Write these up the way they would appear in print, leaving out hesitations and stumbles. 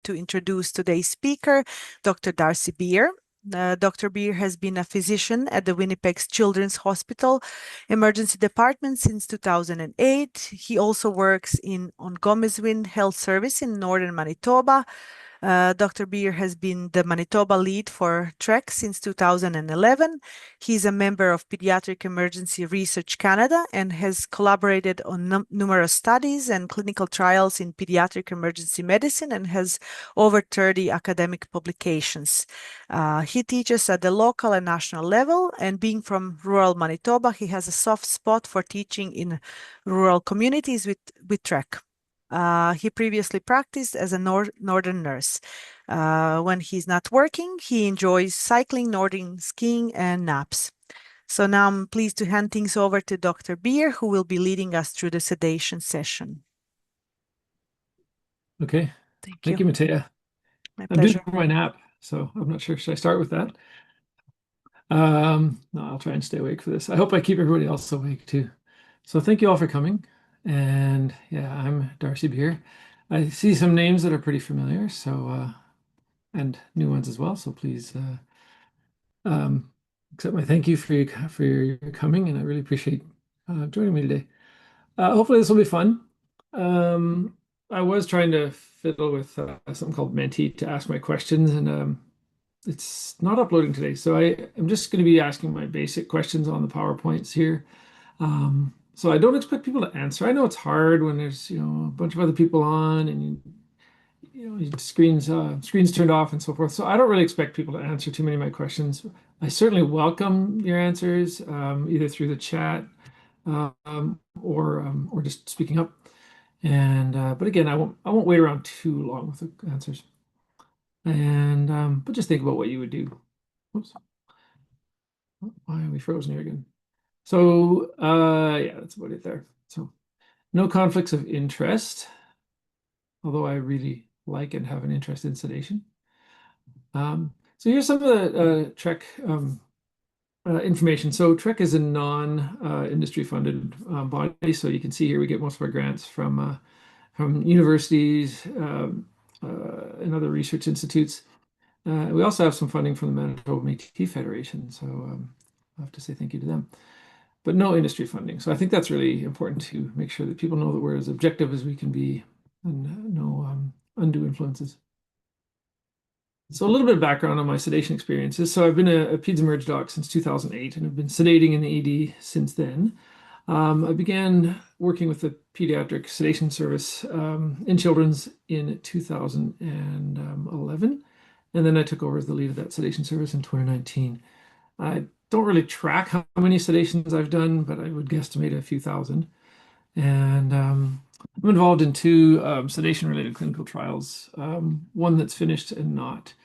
to introduce today's speaker, Dr. Darcy Beer. Dr. Beer has been a physician at the Winnipeg's Children's Hospital Emergency Department since 2008. He also works in on Gomezwin Health Service in northern Manitoba. Dr. Beer has been the Manitoba lead for TREKK since 2011. He's a member of Pediatric Emergency Research Canada and has collaborated on numerous studies and clinical trials in pediatric emergency medicine and has over 30 academic publications. He teaches at the local and national level, and being from rural Manitoba, he has a soft spot for teaching in rural communities with TREKK. He previously practiced as a northern nurse. When he's not working, he enjoys cycling, northern skiing, and naps. So now I'm pleased to hand things over to Dr. Beer, who will be leading us through the sedation session. Okay. Thank you, Matea. My I'm pleasure. doing my nap, so I'm not sure. Should I start with that? No, I'll try and stay awake for this. I hope I keep everybody else awake too. So thank you all for coming. And yeah, I'm Darcy Beer. I see some names that are pretty familiar, so and new ones as well. So please accept my thank you for your coming, and I really appreciate joining me today. Hopefully this will be fun. I was trying to fiddle with something called Menti to ask my questions, and it's not uploading today. So I'm just going to be asking my basic questions on the PowerPoints here. So I don't expect people to answer. I know it's hard when there's, a bunch of other people on and screens turned off and so forth. So I don't really expect people to answer too many of my questions. I certainly welcome your answers, either through the chat or just speaking up. And but again, I won't wait around too long with the answers. And but just think about what you would do. Oops. Why are we frozen here again? So yeah, that's about it there. So no conflicts of interest, although I really like and have an interest in sedation. So here's some of the TREKK information. So TREKK is a non-industry funded body. So you can see here we get most of our grants from universities and other research institutes. We also have some funding from the Manitoba Métis Federation. So I have to say thank you to them. But no industry funding. So I think that's really important to make sure that people know that we're as objective as we can be and no undue influences. So a little bit of background on my sedation experiences. So I've been a peds emerg doc since 2008 and have been sedating in the ED since then. I began working with the pediatric sedation service in children's in 2011. And then I took over as the lead of that sedation service in 2019. I don't really track how many sedations I've done, but I would guesstimate a few thousand. And I'm involved in two sedation-related clinical trials, one that's finished and not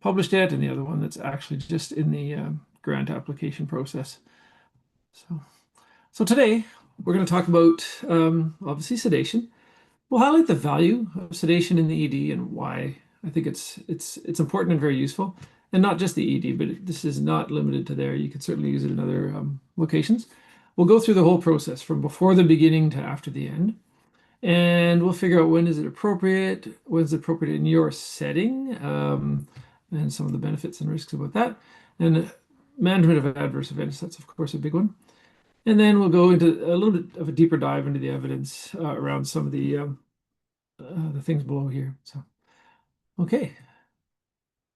published yet, and the other one that's actually just in the grant application process. So today we're going to talk about obviously sedation. We'll highlight the value of sedation in the ED and why I think it's important and very useful. And not just the ED, but this is not limited to there. You could certainly use it in other locations. We'll go through the whole process from before the beginning to after the end. And we'll figure out when is it appropriate in your setting, and some of the benefits and risks about that. And management of adverse events, that's of course a big one. And then we'll go into a little bit of a deeper dive into the evidence around some of the things below here. So, okay.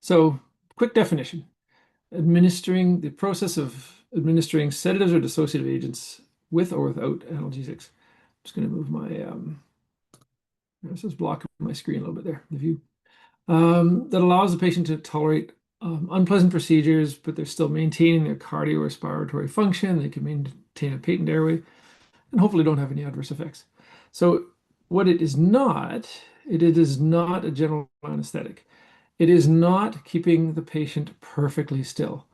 So, quick definition. The process of administering sedatives or dissociative agents with or without analgesics. I'm just going to move my, this is blocking my screen a little bit there, the view. That allows the patient to tolerate unpleasant procedures, but they're still maintaining their cardiorespiratory function. They can maintain a patent airway and hopefully don't have any adverse effects. So what it is not a general anesthetic. It is not keeping the patient perfectly still.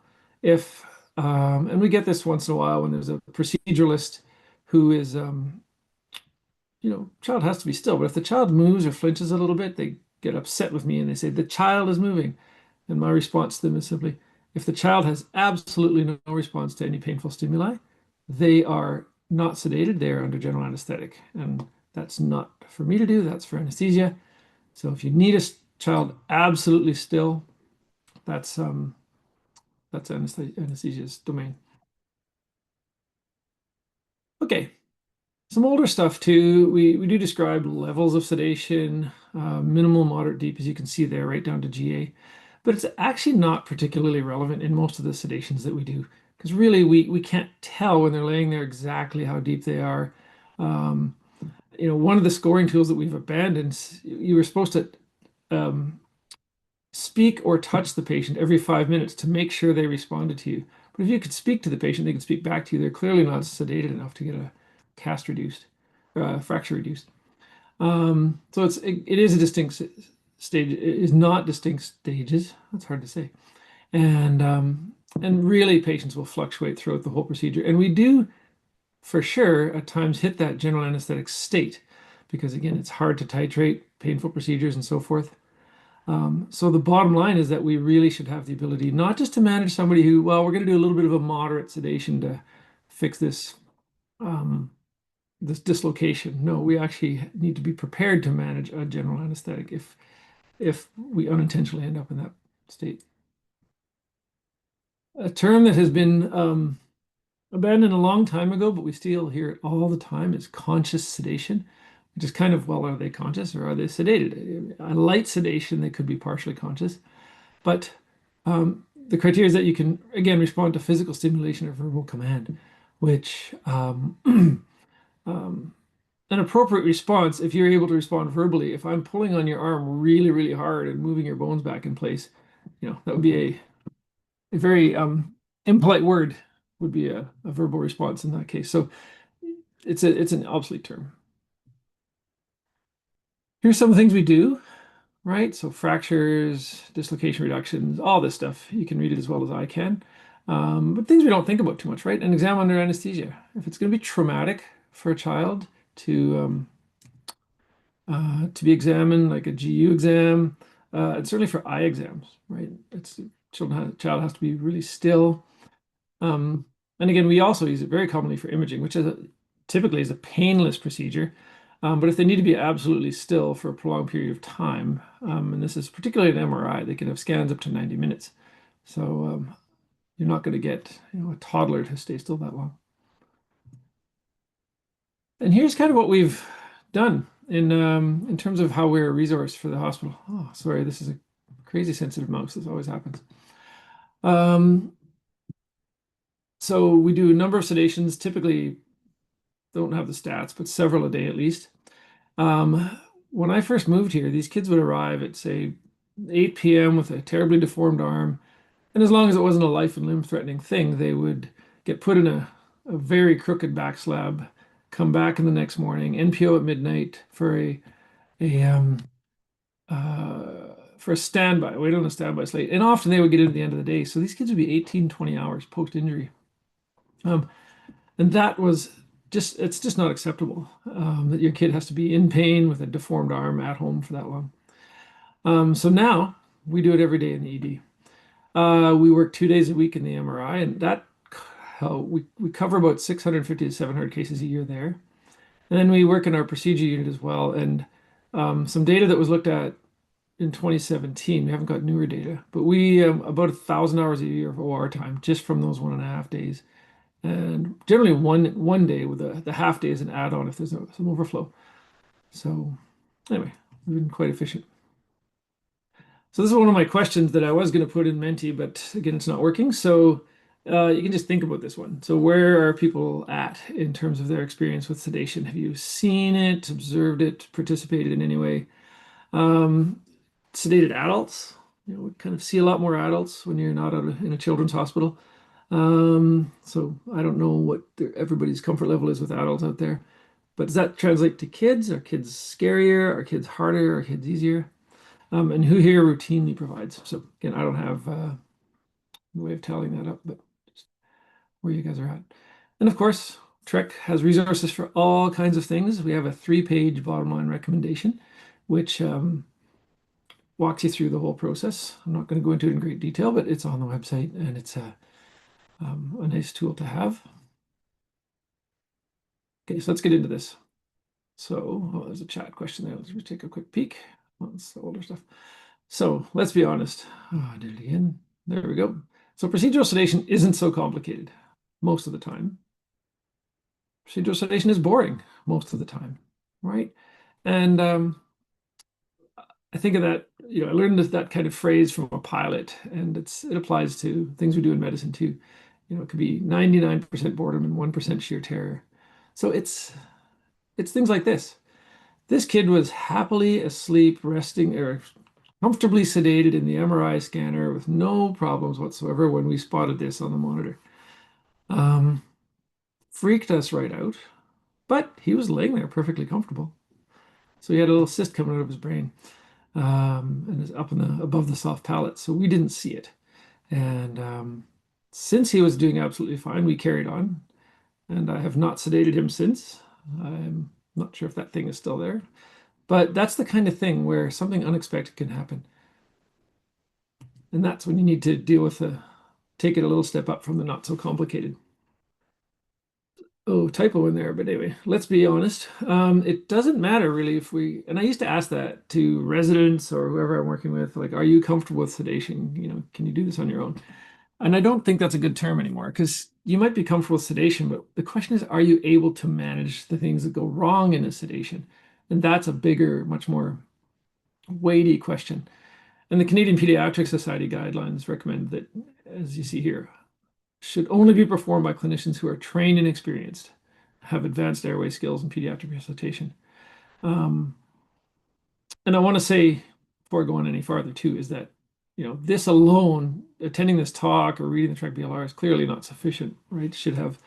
And we get this once in a while when there's a proceduralist who is, child has to be still, but if the child moves or flinches a little bit, they get upset with me and they say, the child is moving. And my response to them is simply, if the child has absolutely no response to any painful stimuli, they are not sedated, they are under general anesthetic. And that's not for me to do, that's for anesthesia. So if you need a child absolutely still, that's anesthesia's domain. Okay, some older stuff too. We do describe levels of sedation, minimal, moderate, deep, as you can see there, right down to GA. But it's actually not particularly relevant in most of the sedations that we do, because really we can't tell when they're laying there exactly how deep they are. Um, one of the scoring tools that we've abandoned, you were supposed to um, speak or touch the patient every 5 minutes to make sure they responded to you. But if you could speak to the patient, they could speak back to you. They're clearly not sedated enough to get a cast reduced, fracture reduced. So it is a distinct stage. It is not distinct stages. That's hard to say. And really, patients will fluctuate throughout the whole procedure. And we do, for sure, at times hit that general anesthetic state because, again, it's hard to titrate painful procedures and so forth. So the bottom line is that we really should have the ability not just to manage somebody who, well, we're going to do a little bit of a moderate sedation to fix um, this dislocation. No, we actually need to be prepared to manage a general anesthetic if we unintentionally end up in that state. A term that has been abandoned a long time ago, but we still hear it all the time, is conscious sedation, which is kind of, well, are they conscious or are they sedated? A light sedation, they could be partially conscious. But the criteria is that you can, again, respond to physical stimulation or verbal command, which an appropriate response, if you're able to respond verbally, if I'm pulling on your arm really, really hard and moving your bones back in place, that would be a very impolite word would be a verbal response in that case. So it's an obsolete term. Here's some of the things we do, right? So fractures, dislocation reductions, all this stuff. You can read it as well as I can. But things we don't think about too much, right? An exam under anesthesia. If it's going to be traumatic for a child to be examined, like a GU exam, and certainly for eye exams, right? Child has to be really still. And again, we also use it very commonly for imaging, which typically is a painless procedure. But if they need to be absolutely still for a prolonged period of time, and this is particularly an MRI, they can have scans up to 90 minutes. So you're not going to get a toddler to stay still that long. And here's kind of what we've done in terms of how we're a resource for the hospital. Oh, sorry, this is a crazy sensitive mouse. This always happens. So we do a number of sedations, typically don't have the stats, but several a day at least. When I first moved here, these kids would arrive at, say, 8 p.m. with a terribly deformed arm. And as long as it wasn't a life and limb threatening thing, they would get put in a very crooked back slab, come back in the next morning, NPO at midnight a for a standby, wait on a standby slate. And often they would get in at the end of the day. So these kids would be 18, 20 hours post-injury. And that was it's just not acceptable that your kid has to be in pain with a deformed arm at home for that long. So now we do it every day in the ED. We work 2 days a week in the MRI, and we cover about 650 to 700 cases a year there. And then we work in our procedure unit as well. And some data that was looked at in 2017, we haven't got newer data, but we about 1,000 hours a year of OR time just from those 1.5 days. And generally one day with the half day is an add-on if there's some overflow. So anyway, we've been quite efficient. So this is one of my questions that I was going to put in Menti, but again, it's not working. So you can just think about this one. So where are people at in terms of their experience with sedation? Have you seen it, observed it, participated in any way? Sedated adults, we kind of see a lot more adults when you're not in a children's hospital. So I don't know what everybody's comfort level is with adults out there, but does that translate to kids? Are kids scarier? Are kids harder? Are kids easier? And who here routinely provides? So again, I don't have a way of tallying that up, but just where you guys are at. And of course, TREKK has resources for all kinds of things. We have a 3-page bottom line recommendation, which walks you through the whole process. I'm not going to go into it in great detail, but it's on the website and it's a nice tool to have. Okay, so let's get into this. So there's a chat question there. Let's take a quick peek. That's the older stuff. So let's be honest. Oh, I did it again. There we go. So procedural sedation isn't so complicated most of the time. Procedural sedation is boring most of the time, right? And I think of that, I learned that kind of phrase from a pilot, and it applies to things we do in medicine too. It could be 99% boredom and 1% sheer terror. So it's things like this. This kid was happily asleep, resting or comfortably sedated in the MRI scanner with no problems whatsoever when we spotted this on the monitor. Um, Freaked us right out, but he was laying there perfectly comfortable. So he had a little cyst coming out of his brain, and it's up in above the soft palate, so we didn't see it. And since he was doing absolutely fine, we carried on, and I have not sedated him since. I'm not sure if that thing is still there, but that's the kind of thing where something unexpected can happen. And that's when you need to deal with take it a little step up from the not so complicated. Oh, typo in there, but anyway, let's be honest. It doesn't matter really and I used to ask that to residents or whoever I'm working with, like, are you comfortable with sedation? Can you do this on your own? And I don't think that's a good term anymore because you might be comfortable with sedation, but the question is, are you able to manage the things that go wrong in a sedation? And that's a bigger, much more weighty question. And the Canadian Pediatric Society guidelines recommend that, as you see here, should only be performed by clinicians who are trained and experienced, have advanced airway skills in pediatric resuscitation. Um, and I want to say, before I go on any farther, too, is that this alone, attending this talk or reading the TREKK BLR is clearly not sufficient, right? Should have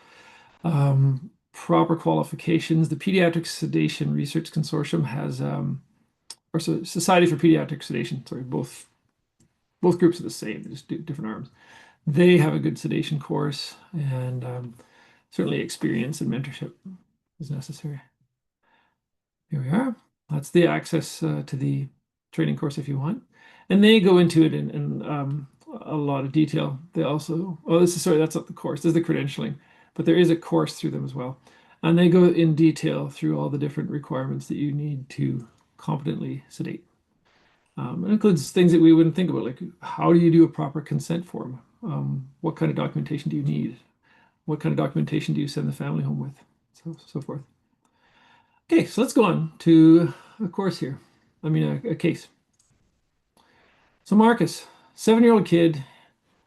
proper qualifications. The Pediatric Sedation Research Consortium has, or Society for Pediatric Sedation, sorry, both groups are the same, they just do different arms. They have a good sedation course, and certainly experience and mentorship is necessary. Here we are. That's the access to the training course if you want. And they go into it in a lot of detail. They also, that's not the course, this is the credentialing, but there is a course through them as well. And they go in detail through all the different requirements that you need to competently sedate. It includes things that we wouldn't think about, like how do you do a proper consent form? What kind of documentation do you need? What kind of documentation do you send the family home with? So forth. Okay, so let's go on to a course here. I mean, a case. So Marcus, 7-year-old kid,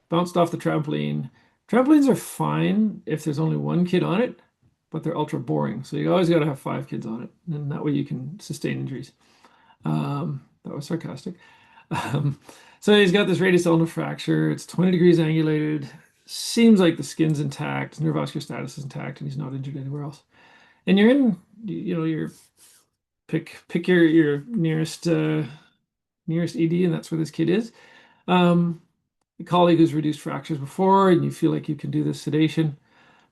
bounced off the trampoline. Trampolines are fine if there's only one kid on it, but they're ultra boring. So you always got to have 5 kids on it, and that way you can sustain injuries. That was sarcastic. So he's got this radius ulnar fracture. It's 20 degrees angulated. Seems like the skin's intact, neurovascular status is intact, and he's not injured anywhere else. And you're in, your pick your nearest ED, and that's where this kid is. A colleague who's reduced fractures before, and you feel like you can do this sedation.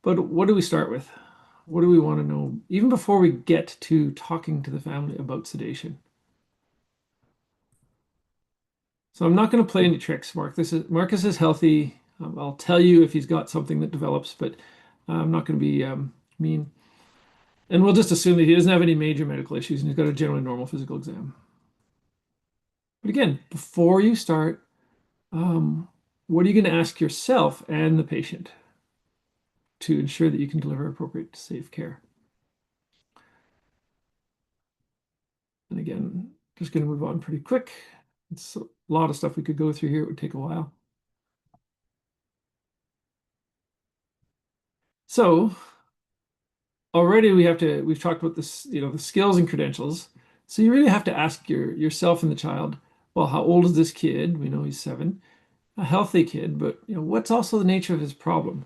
But what do we start with? What do we want to know, even before we get to talking to the family about sedation? So I'm not going to play any tricks, Marcus is healthy. I'll tell you if he's got something that develops, but I'm not going to be mean. And we'll just assume that he doesn't have any major medical issues and he's got a generally normal physical exam. But again, before you start, what are you going to ask yourself and the patient to ensure that you can deliver appropriate, safe care? And again, just going to move on pretty quick. It's a lot of stuff we could go through here. It would take a while. So already we've talked about this, the skills and credentials. So you really have to ask yourself and the child, well, how old is this kid? We know he's 7, a healthy kid, but what's also the nature of his problem?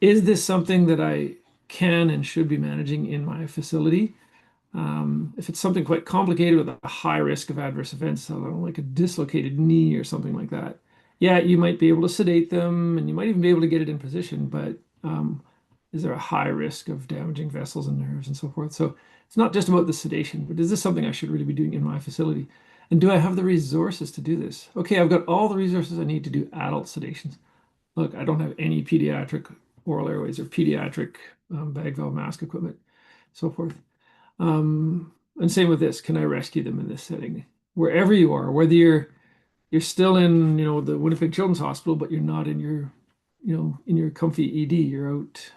Is this something that I can and should be managing in my facility? If it's something quite complicated with a high risk of adverse events, like a dislocated knee or something like that, yeah, you might be able to sedate them and you might even be able to get it in position, but is there a high risk of damaging vessels and nerves and so forth? So it's not just about the sedation, but is this something I should really be doing in my facility? And do I have the resources to do this? Okay, I've got all the resources I need to do adult sedations. Look, I don't have any pediatric oral airways or pediatric bag valve mask equipment, so forth. And same with this. Can I rescue them in this setting? wherever you are, whether you're still in, the Winnipeg Children's Hospital, but you're not in your, in your comfy ED. You're out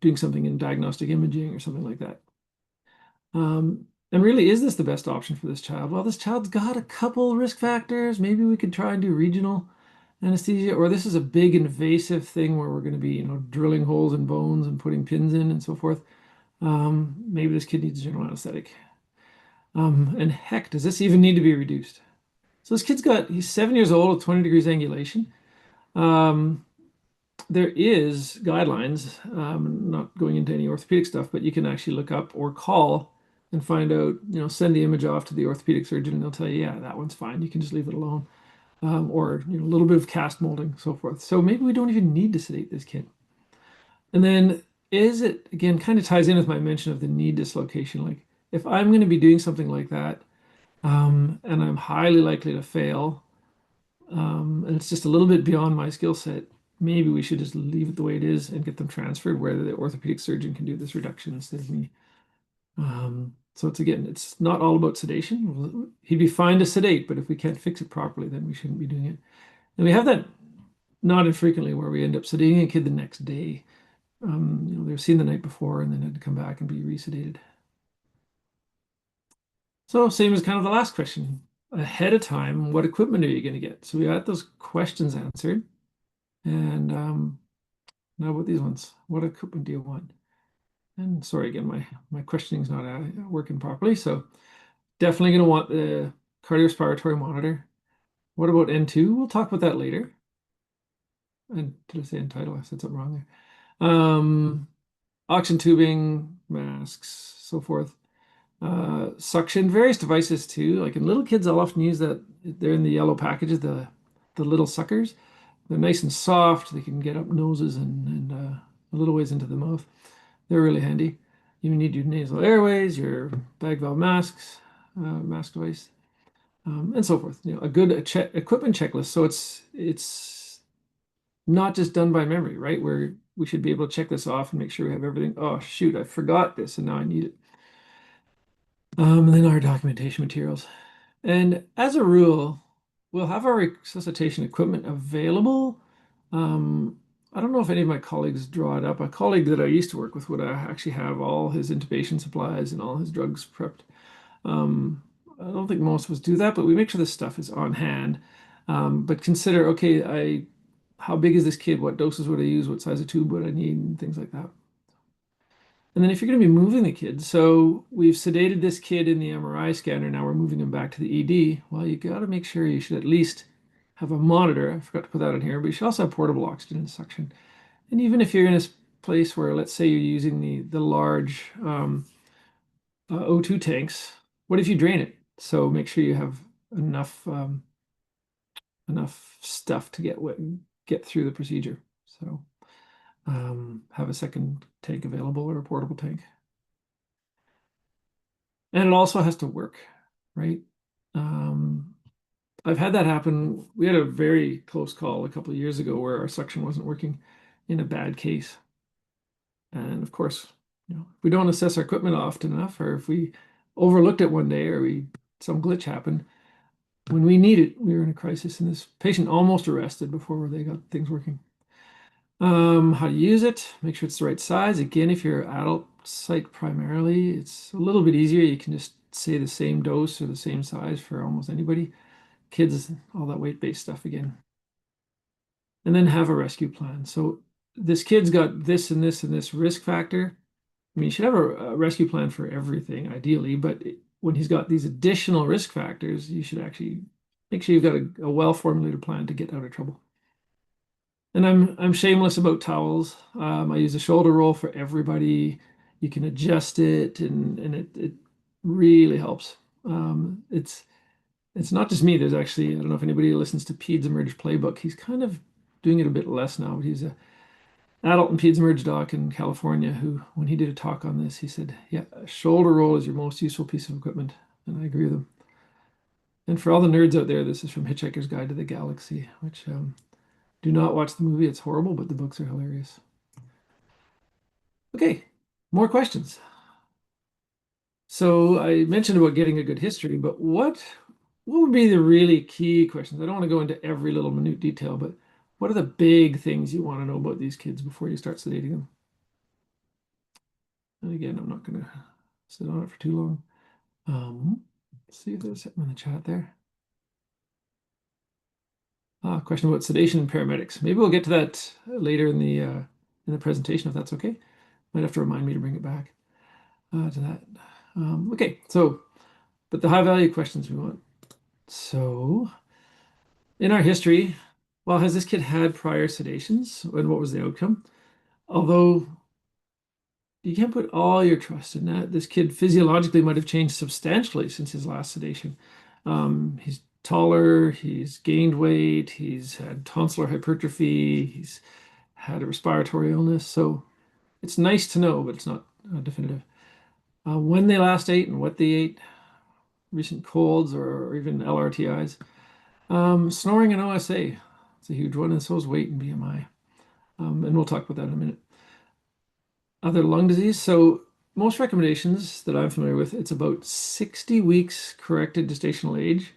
doing something in diagnostic imaging or something like that. And really, is this the best option for this child? Well, this child's got a couple risk factors. Maybe we could try and do regional anesthesia, or this is a big invasive thing where we're going to be, drilling holes in bones and putting pins in and so forth. Maybe this kid needs general anesthetic. And heck, does this even need to be reduced? So this he's 7 years old with 20 degrees angulation. Um, there is guidelines, not going into any orthopedic stuff, but you can actually look up or call and find out, send the image off to the orthopedic surgeon and they'll tell you, yeah, that one's fine. You can just leave it alone. Or, a little bit of cast molding, so forth. So maybe we don't even need to sedate this kid. And then again, kind of ties in with my mention of the knee dislocation. Like if I'm going to be doing something like that, and I'm highly likely to fail, and it's just a little bit beyond my skill set, maybe we should just leave it the way it is and get them transferred where the orthopedic surgeon can do this reduction instead of me. So it's not all about sedation. He'd be fine to sedate, but if we can't fix it properly, then we shouldn't be doing it. And we have that not infrequently where we end up sedating a kid the next day. They were seen the night before and then had to come back and be resedated. So same as kind of the last question. Ahead of time, what equipment are you going to get? So we got those questions answered. And now about these ones. What equipment do you want? And sorry, again, my questioning is not working properly. So definitely going to want the cardiorespiratory monitor. What about N2? We'll talk about that later. And did I say N-title? I said something wrong there. Oxygen tubing, masks, so forth. Suction, various devices too. Like in little kids, I'll often use that. They're in the yellow packages, the little suckers. They're nice and soft. They can get up noses and a little ways into the mouth. They're really handy. You need your nasal airways, your bag valve masks, mask device, and so forth. A good equipment checklist. So it's not just done by memory, right? Where we should be able to check this off and make sure we have everything. Oh shoot, I forgot this and now I need it. And then our documentation materials. And as a rule, we'll have our resuscitation equipment available. I don't know if any of my colleagues draw it up. A colleague that I used to work with would actually have all his intubation supplies and all his drugs prepped. I don't think most of us do that, but we make sure this stuff is on hand. But consider, okay, how big is this kid? What doses would I use? What size of tube would I need? And things like that. And then if you're going to be moving the kid, so we've sedated this kid in the MRI scanner, now we're moving him back to the ED. Well, you got to make sure you should at least have a monitor. I forgot to put that in here, but you should also have portable oxygen and suction. And even if you're in a place where, let's say you're using the large O2 tanks, what if you drain it? So make sure you have enough stuff to get through the procedure. So have a second tank available or a portable tank. And it also has to work, right? I've had that happen. We had a very close call a couple of years ago where our suction wasn't working in a bad case. And of course, if we don't assess our equipment often enough, or if we overlooked it one day, or some glitch happened, when we need it, we were in a crisis, and this patient almost arrested before they got things working. How to use it, make sure it's the right size. Again, if you're adult site primarily, it's a little bit easier. You can just say the same dose or the same size for almost anybody. Kids, all that weight-based stuff again. And then have a rescue plan. So this kid's got this and this and this risk factor. I mean, you should have a rescue plan for everything, ideally, but when he's got these additional risk factors, you should actually make sure you've got a well-formulated plan to get out of trouble. And I'm shameless about towels. I use a shoulder roll for everybody. You can adjust it, and it really helps. It's not just me. There's actually, I don't know if anybody listens to Peds Emerge Playbook. He's kind of doing it a bit less now, but he's a adult and Peds Emerge doc in California who, when he did a talk on this, he said, yeah, a shoulder roll is your most useful piece of equipment. And I agree with him. And for all the nerds out there, this is from Hitchhiker's Guide to the Galaxy, which do not watch the movie. It's horrible, but the books are hilarious. Okay, more questions. So I mentioned about getting a good history, but what what would be the really key questions? I don't want to go into every little minute detail, but what are the big things you want to know about these kids before you start sedating them? And again, I'm not going to sit on it for too long. Let's see if there's something in the chat there. Question about sedation and paramedics. Maybe we'll get to that later in the presentation if that's okay. Might have to remind me to bring it back to that. Okay, so but the high value questions we want. So in our history, well, has this kid had prior sedations and what was the outcome? Although you can't put all your trust in that. This kid physiologically might have changed substantially since his last sedation. He's taller, he's gained weight, he's had tonsillar hypertrophy, he's had a respiratory illness. So it's nice to know, but it's not definitive. When they last ate and what they ate, recent colds or even LRTIs. Snoring and OSA, it's a huge one, and so is weight and BMI. And we'll talk about that in a minute. Other lung disease. So most recommendations that I'm familiar with, it's about 60 weeks corrected gestational age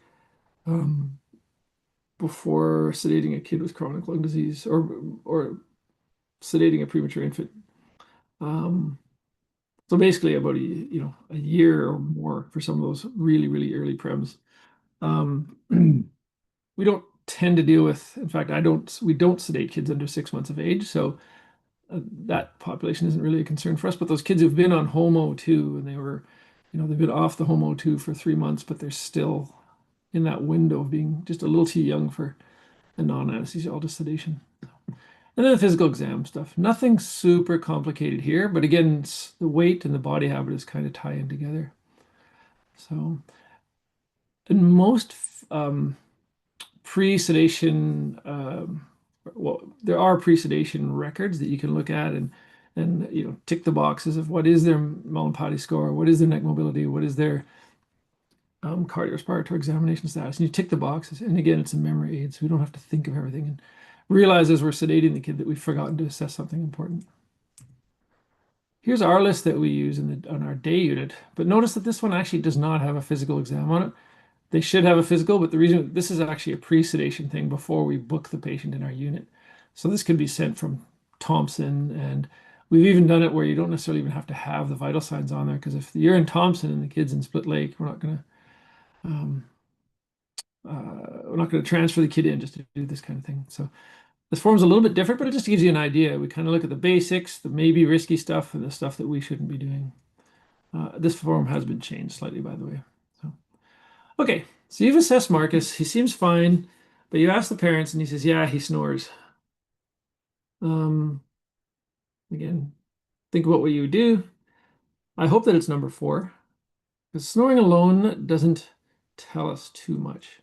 before sedating a kid with chronic lung disease or sedating a premature infant. So basically about a year or more for some of those really, really early prems. We don't tend to deal with, in fact, we don't sedate kids under 6 months of age. So that population isn't really a concern for us. But those kids who've been on home O2 and they've been off the home O2 for 3 months, but they're still in that window of being just a little too young for a non-anesthesiologist sedation. And then the physical exam stuff. Nothing super complicated here, but again, the weight and the body habit is kind of tie in together. So, in most pre-sedation, well, there are pre-sedation records that you can look at and tick the boxes of what is their Mallampati score, what is their neck mobility, what is their cardiorespiratory examination status, and you tick the boxes. And again, it's a memory aid, so we don't have to think of everything and realize as we're sedating the kid that we've forgotten to assess something important. Here's our list that we use on our day unit, but notice that this one actually does not have a physical exam on it. They should have a physical, but the reason this is actually a pre-sedation thing before we book the patient in our unit. So this could be sent from Thompson, and we've even done it where you don't necessarily even have to have the vital signs on there, because if you're in Thompson and the kid's in Split Lake, we're not going to transfer the kid in just to do this kind of thing. So this form's a little bit different, but it just gives you an idea. We kind of look at the basics, the maybe risky stuff, and the stuff that we shouldn't be doing. This form has been changed slightly, by the way. So, okay, so you've assessed Marcus. He seems fine, but you ask the parents, and he says, yeah, he snores. Again, think about what you would do. I hope that it's number 4, because snoring alone doesn't tell us too much.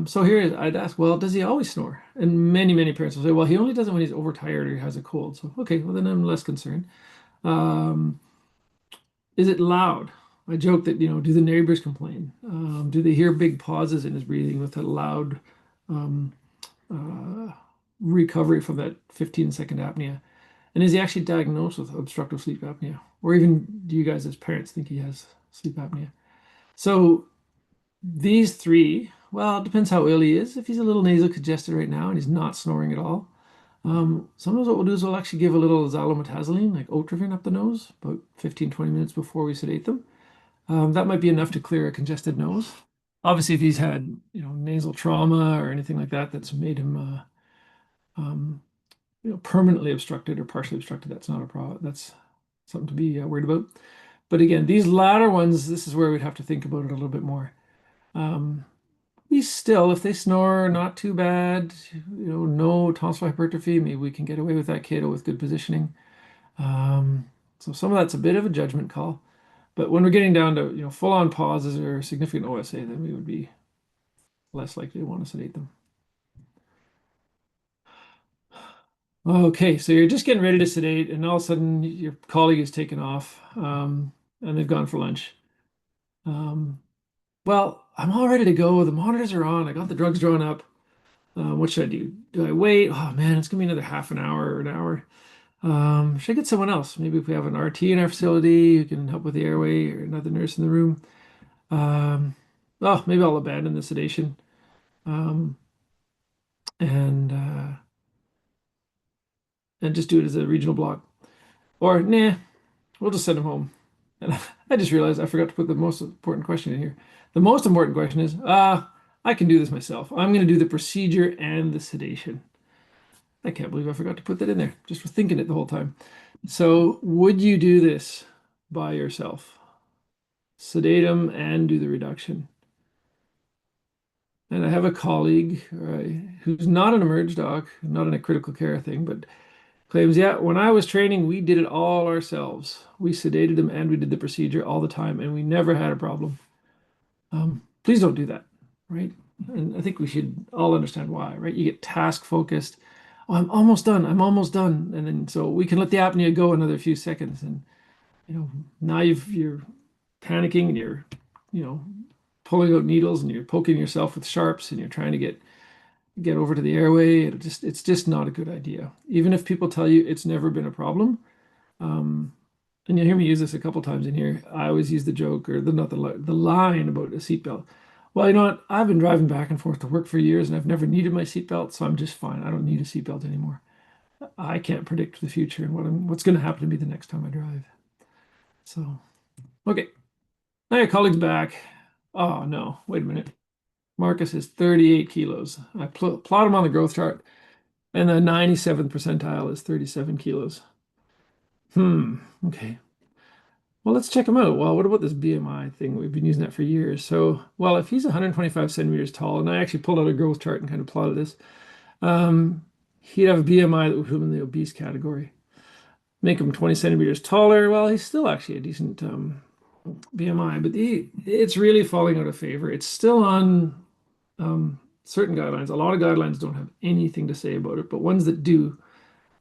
So here I'd ask, well, does he always snore? And many, many parents will say, well, he only does it when he's overtired or he has a cold. So, okay, well, then I'm less concerned. Is it loud? I joke that, do the neighbors complain? Do they hear big pauses in his breathing with a loud recovery from that 15-second apnea? And is he actually diagnosed with obstructive sleep apnea? Or even do you guys as parents think he has sleep apnea? So these 3, well, it depends how ill he is. If he's a little nasal congested right now and he's not snoring at all, sometimes what we'll do is we'll actually give a little xylometazoline, like Otrivin, up the nose, about 15-20 minutes before we sedate them. That might be enough to clear a congested nose. Obviously, if he's had nasal trauma or anything like that that's made him permanently obstructed or partially obstructed, that's not a problem. That's something to be worried about. But again, these latter ones, this is where we'd have to think about it a little bit more. Still, if they snore, not too bad, no tonsil hypertrophy, maybe we can get away with that kiddo with good positioning. So some of that's a bit of a judgment call. But when we're getting down to full-on pauses or significant OSA, then we would be less likely to want to sedate them. Okay, so you're just getting ready to sedate, and all of a sudden your colleague is taken off, and they've gone for lunch. Well, I'm all ready to go. The monitors are on. I got the drugs drawn up. What should I do? Do I wait? Oh man, it's gonna be another half an hour or an hour. Should I get someone else? Maybe if we have an RT in our facility who can help with the airway or another nurse in the room. oh, maybe I'll abandon the sedation, um, and uh, and just do it as a regional block. Or nah, we'll just send him home. And I just realized I forgot to put the most important question in here. The most important question is, I can do this myself. I'm going to do the procedure and the sedation. I can't believe I forgot to put that in there. Just was thinking it the whole time. So, would you do this by yourself? Sedate him and do the reduction. And I have a colleague who's not an emerge doc, not in a critical care thing, but claims, yeah, when I was training, we did it all ourselves. We sedated him and we did the procedure all the time, and we never had a problem. Please don't do that, right? And I think we should all understand why, right? You get task focused. Oh, I'm almost done. I'm almost done. And then so we can let the apnea go another few seconds. And now you're panicking and you're, you know, pulling out needles and you're poking yourself with sharps and you're trying to get over to the airway. It's just not a good idea. Even if people tell you it's never been a problem. Um, and you hear me use this a couple times in here. I always use the joke or the line about a seatbelt. Well, you know what? I've been driving back and forth to work for years and I've never needed my seatbelt, so I'm just fine. I don't need a seatbelt anymore. I can't predict the future and what's going to happen to me the next time I drive. So, okay. Now your colleague's back. Oh no, wait a minute. Marcus is 38 kilos. I plot him on the growth chart, and the 97th percentile is 37 kilos. Okay. Well, let's check him out. Well, what about this BMI thing? We've been using that for years. So, well, if he's 125 centimeters tall, and I actually pulled out a growth chart and kind of plotted this, um, he'd have a BMI that would put him in the obese category. Make him 20 centimeters taller. Well, he's still actually a decent BMI, but it's really falling out of favor. It's still on certain guidelines. A lot of guidelines don't have anything to say about it, but ones that do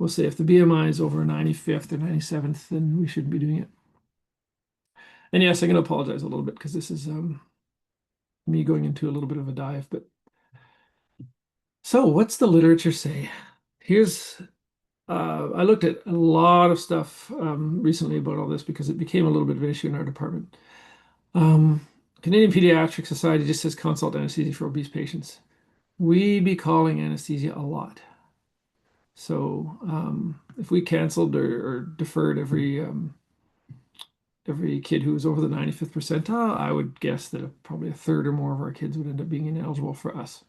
will say if the BMI is over 95th or 97th, then we shouldn't be doing it. And yes, I'm going to apologize a little bit because this is me going into a little bit of a dive. But so, what's the literature say? Here's I looked at a lot of stuff recently about all this because it became a little bit of an issue in our department. Um, Canadian Pediatric Society just says consult anesthesia for obese patients. We be calling anesthesia a lot. So if we canceled or deferred every kid who was over the 95th percentile, I would guess that probably a third or more of our kids would end up being ineligible for us.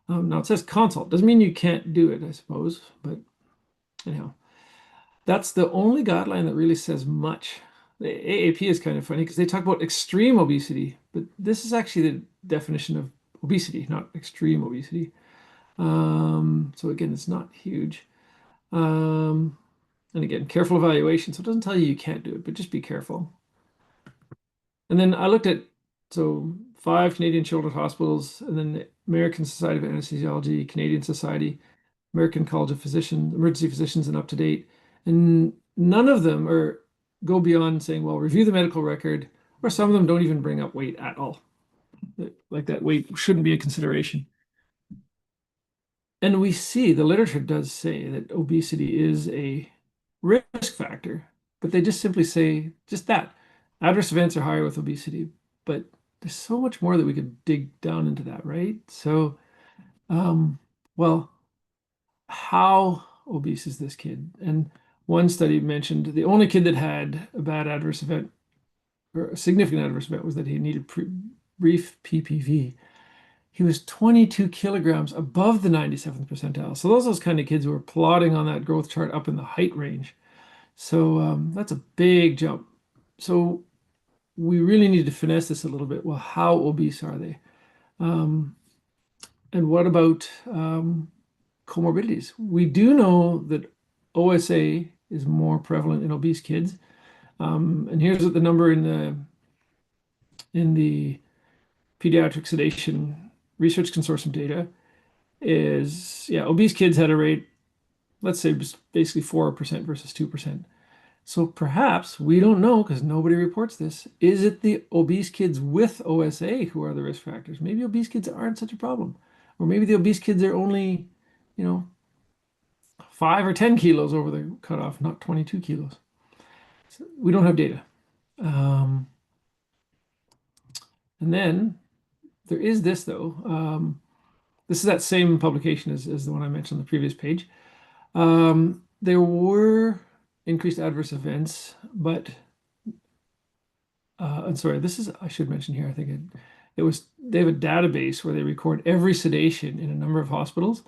Now it says consult. Doesn't mean you can't do it, I suppose, but anyhow, that's the only guideline that really says much. The AAP is kind of funny because they talk about extreme obesity, but this is actually the definition of obesity, not extreme obesity. So again, it's not huge. Um, and again, careful evaluation. So it doesn't tell you you can't do it, but just be careful. And then I looked at so 5 Canadian children's hospitals, and then the American Society of Anesthesiology, Canadian Society, American College of Physicians, Emergency Physicians, and Up to Date, and none of them go beyond saying, well, review the medical record, or some of them don't even bring up weight at all. Like that weight shouldn't be a consideration. And we see the literature does say that obesity is a risk factor, but they just simply say just that. Adverse events are higher with obesity, but there's so much more that we could dig down into that, right? So, um, well, how obese is this kid? And one study mentioned the only kid that had a bad adverse event or a significant adverse event was that he needed brief PPV. He was 22 kilograms above the 97th percentile. So those kind of kids who are plotting on that growth chart up in the height range. So that's a big jump. So we really need to finesse this a little bit. Well, how obese are they? Um, and what about comorbidities? We do know that OSA is more prevalent in obese kids. And here's what the number in the Pediatric Sedation Research Consortium data is. Yeah, obese kids had a rate, let's say, basically 4% versus 2%. So perhaps we don't know because nobody reports this. Is it the obese kids with OSA who are the risk factors? Maybe obese kids aren't such a problem. Or maybe the obese kids are only, you know, 5 or 10 kilos over the cutoff, not 22 kilos. We don't have data. And then There is this though. This is that same publication as the one I mentioned on the previous page. There were increased adverse events, but I'm sorry, I should mention here, I think it was, they have a database where they record every sedation in a number of hospitals.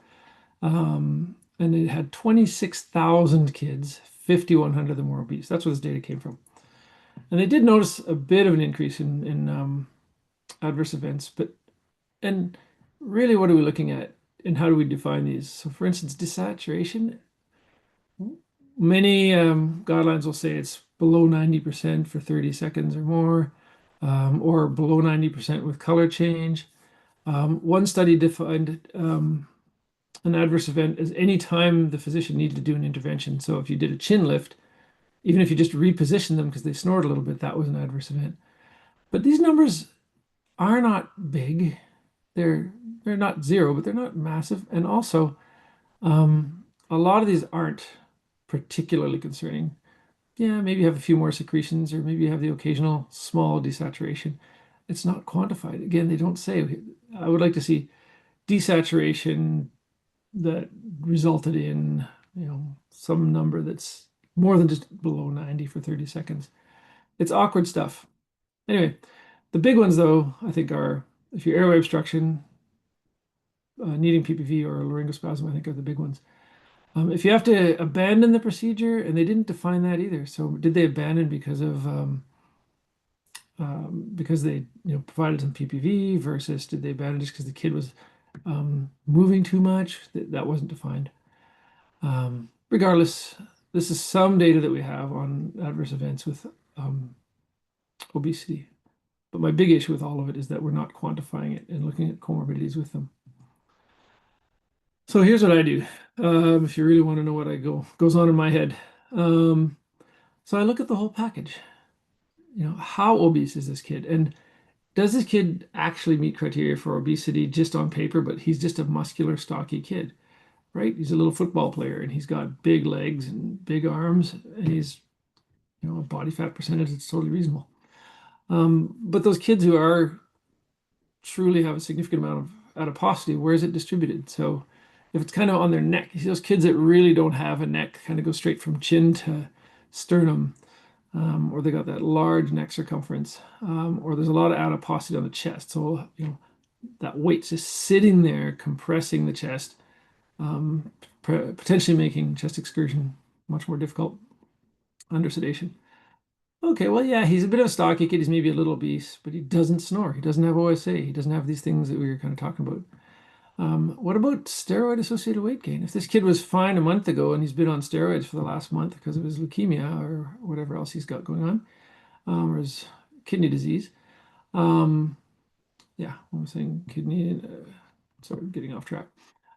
And it had 26,000 kids, 5,100 of them were obese. That's where this data came from. And they did notice a bit of an increase in adverse events, and really, what are we looking at and how do we define these? So, for instance, desaturation, many guidelines will say it's below 90% for 30 seconds or more, or below 90% with color change. One study defined an adverse event as any time the physician needed to do an intervention. So if you did a chin lift, even if you just repositioned them because they snored a little bit, that was an adverse event. But these numbers are not big. They're not zero, but they're not massive. And also, a lot of these aren't particularly concerning. Yeah, maybe you have a few more secretions, or maybe you have the occasional small desaturation. It's not quantified. Again, they don't say. I would like to see desaturation that resulted in, some number that's more than just below 90 for 30 seconds. It's awkward stuff. Anyway, the big ones though, I think are if your airway obstruction, needing PPV or laryngospasm, I think are the big ones. If you have to abandon the procedure, and they didn't define that either. So did they abandon because they provided some PPV versus did they abandon just because the kid was moving too much? That wasn't defined. Regardless, this is some data that we have on adverse events with obesity. But my big issue with all of it is that we're not quantifying it and looking at comorbidities with them. So here's what I do. If you really want to know what goes on in my head. So I look at the whole package. How obese is this kid? And does this kid actually meet criteria for obesity just on paper, but he's just a muscular, stocky kid, right? He's a little football player and he's got big legs and big arms, and he's, a body fat percentage that's totally reasonable. But those kids who are truly have a significant amount of adiposity, where is it distributed? So if it's kind of on their neck, you see those kids that really don't have a neck, kind of go straight from chin to sternum, or they got that large neck circumference, or there's a lot of adiposity on the chest. So, that weight's just sitting there compressing the chest, potentially making chest excursion much more difficult under sedation. Okay, well, yeah, he's a bit of a stocky kid. He's maybe a little obese, but he doesn't snore. He doesn't have OSA. He doesn't have these things that we were kind of talking about. What about steroid-associated weight gain? If this kid was fine a month ago and he's been on steroids for the last month because of his leukemia or whatever else he's got going on, or his kidney disease. Yeah, I'm saying kidney, sorry, getting off track.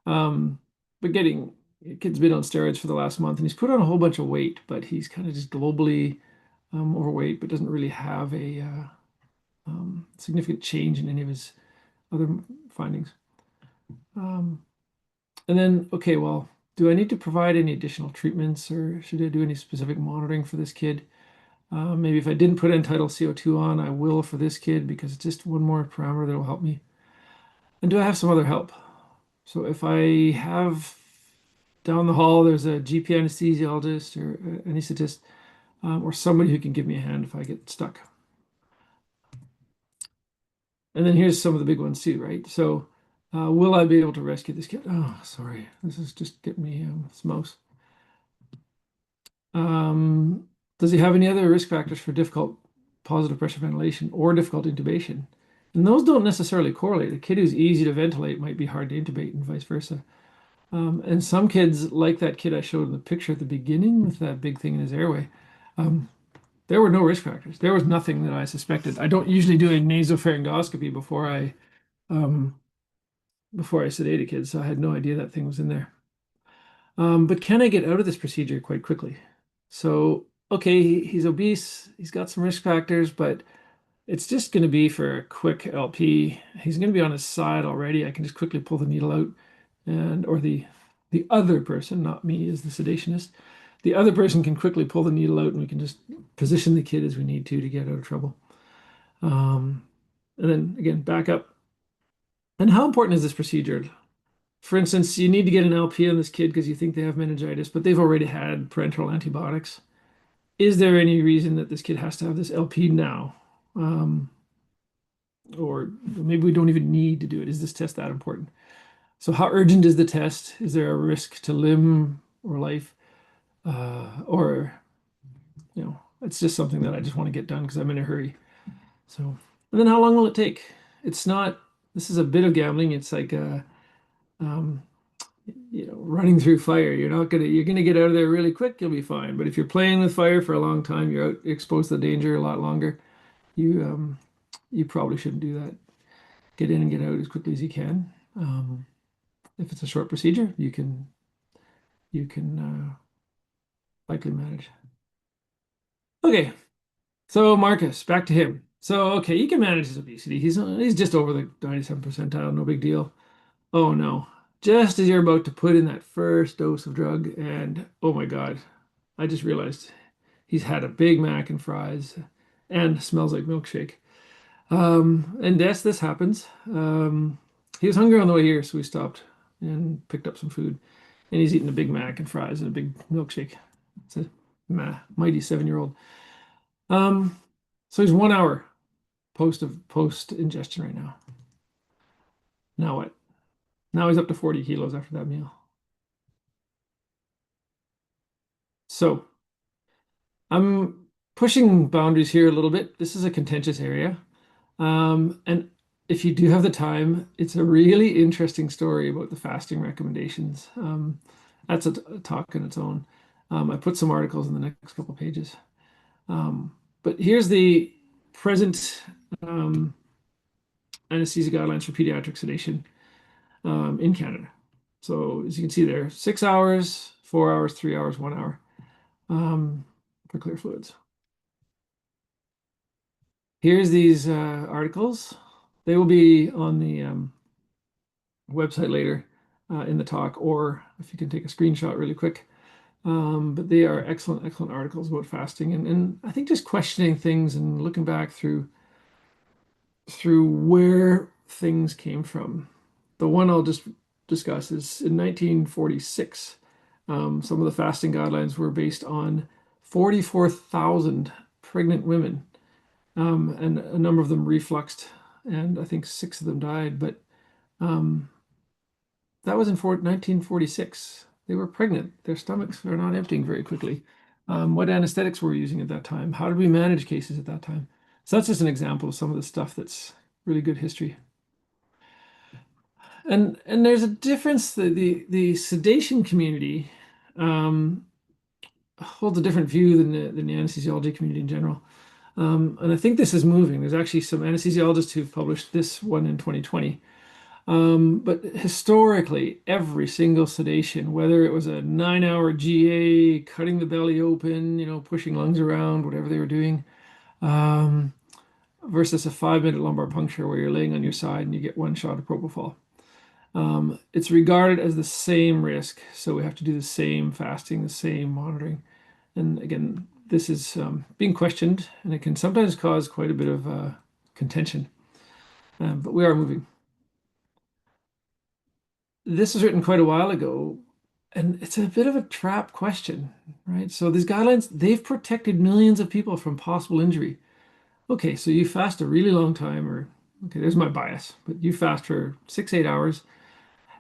But kid's been on steroids for the last month and he's put on a whole bunch of weight, but he's kind of just globally overweight, but doesn't really have a significant change in any of his other findings. And then, okay, well, do I need to provide any additional treatments, or should I do any specific monitoring for this kid? Maybe if I didn't put end-tidal CO2 on, I will for this kid because it's just one more parameter that will help me. And do I have some other help? So if I have down the hall, there's a GP anesthesiologist or anesthetist, or somebody who can give me a hand if I get stuck. And then here's some of the big ones too, right? So will I be able to rescue this kid? Oh, sorry. This is just getting me smokes. Does he have any other risk factors for difficult positive pressure ventilation or difficult intubation? And those don't necessarily correlate. A kid who's easy to ventilate might be hard to intubate and vice versa. And some kids, like that kid I showed in the picture at the beginning with that big thing in his airway, there were no risk factors. There was nothing that I suspected. I don't usually do a nasopharyngoscopy before I sedate a kid, so I had no idea that thing was in there. But can I get out of this procedure quite quickly? So, okay, he's obese, he's got some risk factors, but it's just going to be for a quick LP. He's going to be on his side already. I can just quickly pull the needle out, or the other person, not me as the sedationist, the other person can quickly pull the needle out, and we can just position the kid as we need to get out of trouble. And then again, back up. And how important is this procedure? For instance, you need to get an LP on this kid because you think they have meningitis, but they've already had parenteral antibiotics. Is there any reason that this kid has to have this LP now? Um, or maybe we don't even need to do it. Is this test that important? So, how urgent is the test? Is there a risk to limb or life? Or, it's just something that I just want to get done because I'm in a hurry. So, and then how long will it take? It's not, this is a bit of gambling. It's like, um, running through fire. You're gonna get out of there really quick. You'll be fine. But if you're playing with fire for a long time, you're out exposed to danger a lot longer. You probably shouldn't do that. Get in and get out as quickly as you can. If it's a short procedure, you can likely manage. Okay, so Marcus, back to him. So okay, you can manage his obesity. He's just over the 97th percentile, no big deal. Oh no. Just as you're about to put in that first dose of drug, and oh my God, I just realized he's had a Big Mac and fries and smells like milkshake. And yes, this happens. He was hungry on the way here, so we stopped and picked up some food. And he's eating a Big Mac and fries and a big milkshake. It's a mighty 7-year-old. Um, so he's 1 hour post ingestion right now. Now what? Now he's up to 40 kilos after that meal. So I'm pushing boundaries here a little bit. This is a contentious area. And if you do have the time, it's a really interesting story about the fasting recommendations. That's a talk in its own. I put some articles in the next couple of pages. But here's the present anesthesia guidelines for pediatric sedation in Canada. So as you can see there, 6 hours, 4 hours, 3 hours, 1 hour for clear fluids. Here's these articles. They will be on the website later in the talk, or if you can take a screenshot really quick. But they are excellent, excellent articles about fasting, and I think just questioning things and looking back through where things came from. The one I'll just discuss is in 1946. Some of the fasting guidelines were based on 44,000 pregnant women, and a number of them refluxed, and I think 6 of them died. But um, that was in 1946. They were pregnant. Their stomachs are not emptying very quickly. What anesthetics were we using at that time? How did we manage cases at that time? So that's just an example of some of the stuff that's really good history. And there's a difference. The sedation community um, holds a different view than the anesthesiology community in general. And I think this is moving. There's actually some anesthesiologists who've published this one in 2020. But historically, every single sedation, whether it was a 9-hour GA, cutting the belly open, pushing lungs around, whatever they were doing, um, versus a 5-minute lumbar puncture where you're laying on your side and you get one shot of propofol. It's regarded as the same risk, so we have to do the same fasting, the same monitoring. And again, this is being questioned, and it can sometimes cause quite a bit of contention. But we are moving. This was written quite a while ago, and it's a bit of a trap question, right? So these guidelines, they've protected millions of people from possible injury. Okay, so you fast a really long time, or okay, there's my bias, but you fast for 6, 8 hours.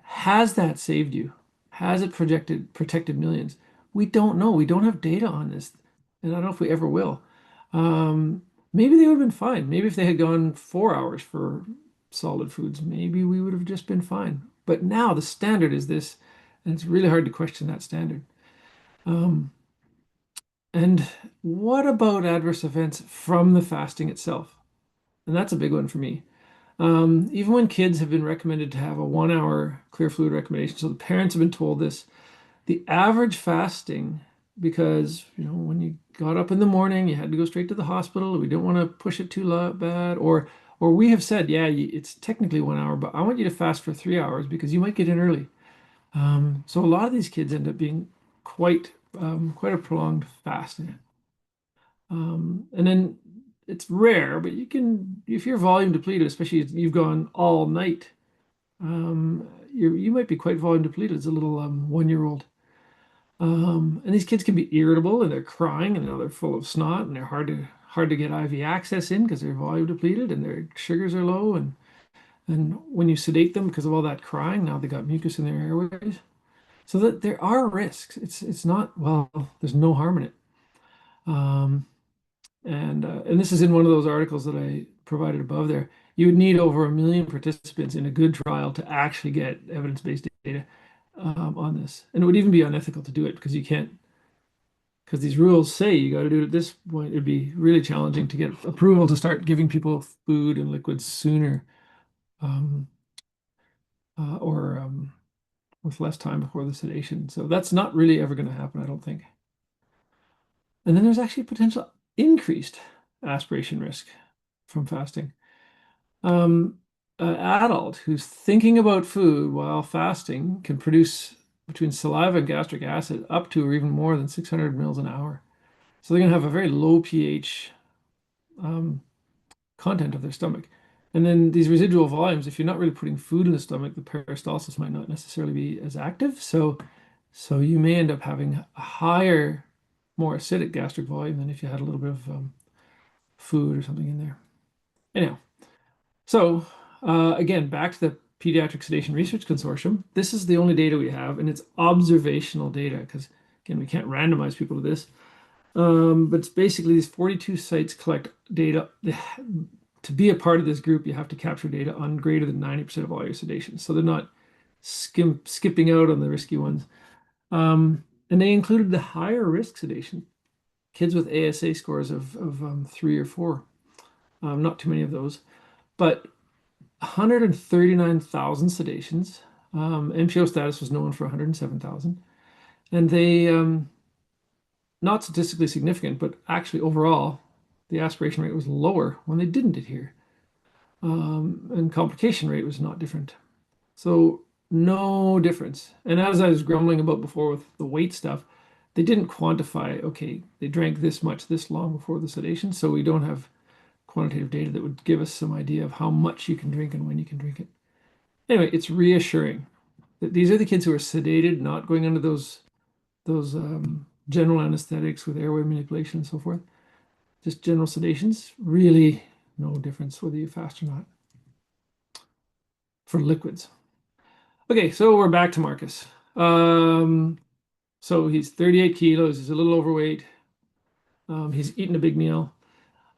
Has that saved you? Has it protected millions? We don't know. We don't have data on this, and I don't know if we ever will. Maybe they would have been fine. Maybe if they had gone 4 hours for solid foods, maybe we would have just been fine. But now the standard is this, and it's really hard to question that standard. Um, and what about adverse events from the fasting itself? And that's a big one for me. Even when kids have been recommended to have a 1 hour clear fluid recommendation, so the parents have been told this, the average fasting, because when you got up in the morning, you had to go straight to the hospital. We don't want to push it too bad, or we have said, yeah, it's technically 1 hour, but I want you to fast for 3 hours because you might get in early. So a lot of these kids end up being quite a prolonged fast. And then it's rare, but you can, if you're volume depleted, especially if you've gone all night you might be quite volume depleted as a little 1-year-old. And these kids can be irritable and they're crying and now they're full of snot and they're hard to get IV access in because they're volume depleted and their sugars are low and when you sedate them because of all that crying, now they got mucus in their airways. So that there are risks. It's not, well, there's no harm in it. Um, and this is in one of those articles that I provided above there. You would need over 1 million participants in a good trial to actually get evidence-based data on this. And it would even be unethical to do it because you can't, because these rules say you got to do it at this point. It'd be really challenging to get approval to start giving people food and liquids sooner, um, or with less time before the sedation. So that's not really ever going to happen, I don't think. And then there's actually potential increased aspiration risk from fasting. An adult who's thinking about food while fasting can produce between saliva and gastric acid up to or even more than 600 mils an hour. So they're going to have a very low pH um, content of their stomach. And then these residual volumes, if you're not really putting food in the stomach, the peristalsis might not necessarily be as active. So you may end up having a higher, more acidic gastric volume than if you had a little bit of food or something in there. Anyhow, so again, back to the Pediatric Sedation Research Consortium. This is the only data we have, and it's observational data because, again, we can't randomize people to this. But it's basically these 42 sites collect data. To be a part of this group, you have to capture data on greater than 90% of all your sedation. So they're not skipping out on the risky ones. And they included the higher risk sedation, kids with ASA scores of 3 or 4. Not too many of those, but 139,000 sedations. MPO status was known for 107,000. And they, not statistically significant, but actually overall, the aspiration rate was lower when they didn't adhere. And complication rate was not different. So no difference. And as I was grumbling about before with the weight stuff, they didn't quantify, okay, they drank this much this long before the sedation, so we don't have quantitative data that would give us some idea of how much you can drink and when you can drink it. Anyway, it's reassuring that these are the kids who are sedated, not going under those general anesthetics with airway manipulation and so forth. Just general sedations, really no difference whether you fast or not for liquids. Okay, so we're back to Marcus. So he's 38 kilos, he's a little overweight. He's eaten a big meal.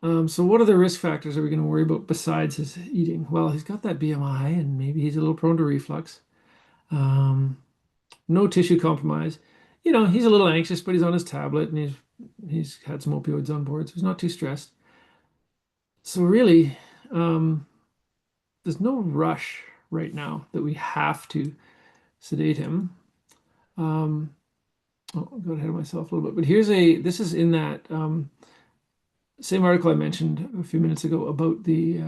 So what other risk factors are we going to worry about besides his eating? Well, he's got that BMI and maybe he's a little prone to reflux. No tissue compromise. You know, he's a little anxious, but he's on his tablet and he's had some opioids on board, so he's not too stressed. So really, there's no rush right now that we have to sedate him. I got ahead of myself a little bit, but this is in that same article I mentioned a few minutes ago about the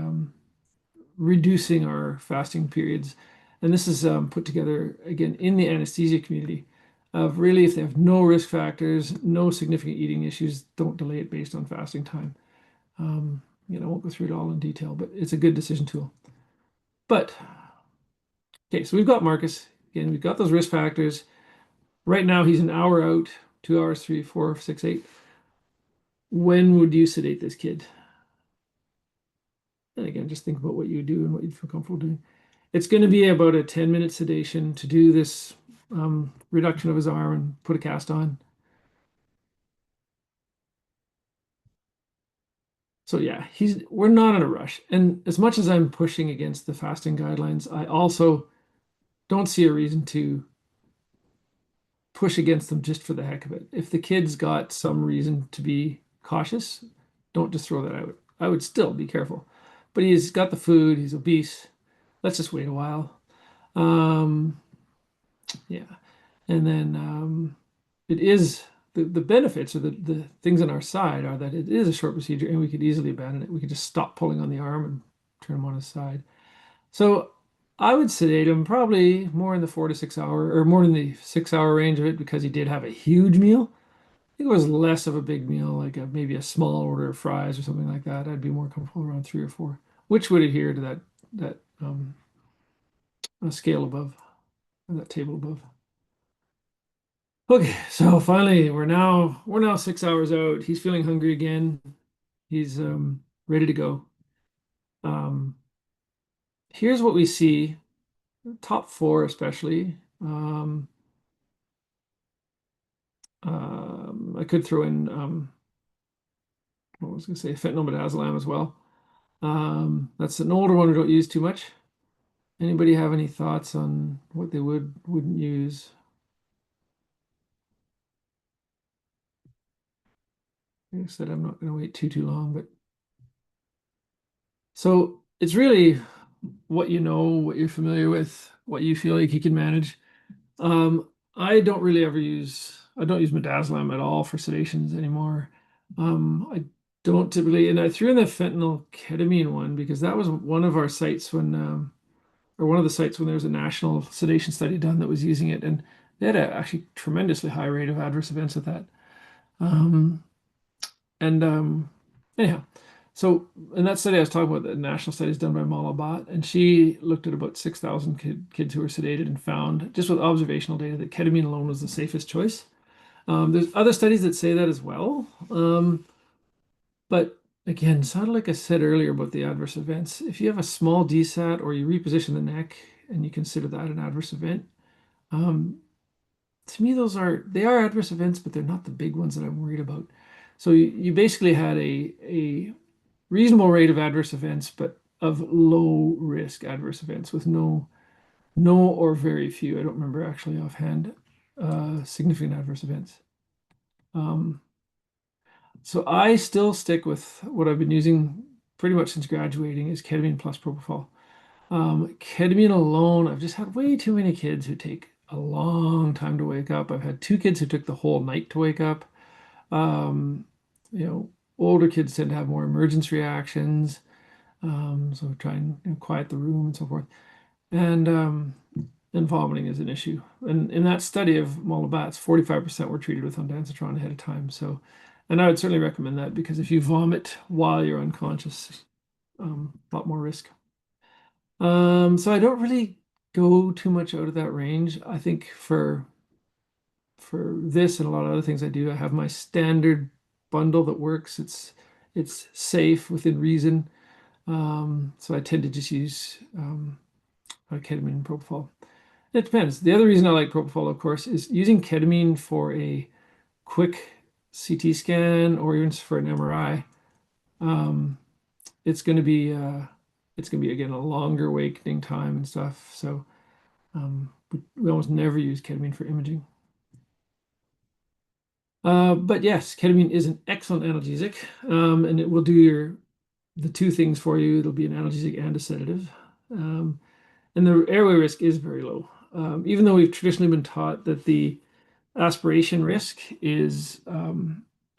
reducing our fasting periods. And this is put together again in the anesthesia community of really if they have no risk factors, no significant eating issues, don't delay it based on fasting time. I won't go through it all in detail, but it's a good decision tool. But okay, so we've got Marcus. Again, we've got those risk factors. Right now, he's an hour out, 2 hours, 3, 4, 6, 8. When would you sedate this kid? And again, just think about what you do and what you'd feel comfortable doing. It's going to be about a 10-minute sedation to do this reduction of his arm and put a cast on. So yeah, we're not in a rush. And as much as I'm pushing against the fasting guidelines, I also don't see a reason to push against them just for the heck of it. If the kid's got some reason to be cautious, don't just throw that out. I would still be careful. But he's got the food, he's obese. Let's just wait a while. Yeah. And then it is the benefits or the things on our side are that it is a short procedure and we could easily abandon it. We could just stop pulling on the arm and turn him on his side. So I would sedate him probably more in the 4 to 6 hour or more in the 6 hour range of it because he did have a huge meal. I think it was less of a big meal, like maybe a small order of fries or something like that. I'd be more comfortable around 3 or 4, which would adhere to that scale above, or that table above. Okay, so finally we're now 6 hours out. He's feeling hungry again. He's ready to go. Um, Here's what we see, top four especially. I could throw in what was I going to say, fentanyl midazolam as well. That's an older one we don't use too much. Anybody have any thoughts on what they wouldn't use? Like I said, I'm not going to wait too long, but so it's really what you know, what you're familiar with, what you feel like you can manage. I don't use midazolam at all for sedations anymore. I don't typically, and I threw in the fentanyl ketamine one because that was one of our sites or one of the sites when there was a national sedation study done that was using it, and they had a actually tremendously high rate of adverse events with that. Um, and Anyhow, so in that study I was talking about, the national studies done by Malabat, and she looked at about 6,000 kids who were sedated and found, just with observational data, that ketamine alone was the safest choice. There's other studies that say that as well. But again, sort of like I said earlier about the adverse events, if you have a small DSAT or you reposition the neck and you consider that an adverse event, um, to me they are adverse events, but they're not the big ones that I'm worried about. So you basically had a reasonable rate of adverse events, but of low risk adverse events with no or very few. I don't remember actually offhand significant adverse events. Um, so I still stick with what I've been using pretty much since graduating is ketamine plus propofol. Ketamine alone, I've just had way too many kids who take a long time to wake up. I've had two kids who took the whole night to wake up. Um, you know, older kids tend to have more emergence reactions. So try and quiet the room and so forth. And vomiting is an issue. And in that study of Molabats, 45% were treated with ondansetron ahead of time. So, and I would certainly recommend that because if you vomit while you're unconscious, a lot more risk. So I don't really go too much out of that range. I think for this and a lot of other things I do, I have my standard bundle that works. It's safe within reason. So I tend to just use ketamine and propofol. It depends. The other reason I like propofol, of course, is using ketamine for a quick CT scan or even for an MRI. Um, it's going to be again a longer awakening time and stuff. So we almost never use ketamine for imaging. But yes, ketamine is an excellent analgesic, and it will do the two things for you. It'll be an analgesic and a sedative. And the airway risk is very low. Even though we've traditionally been taught that the aspiration risk is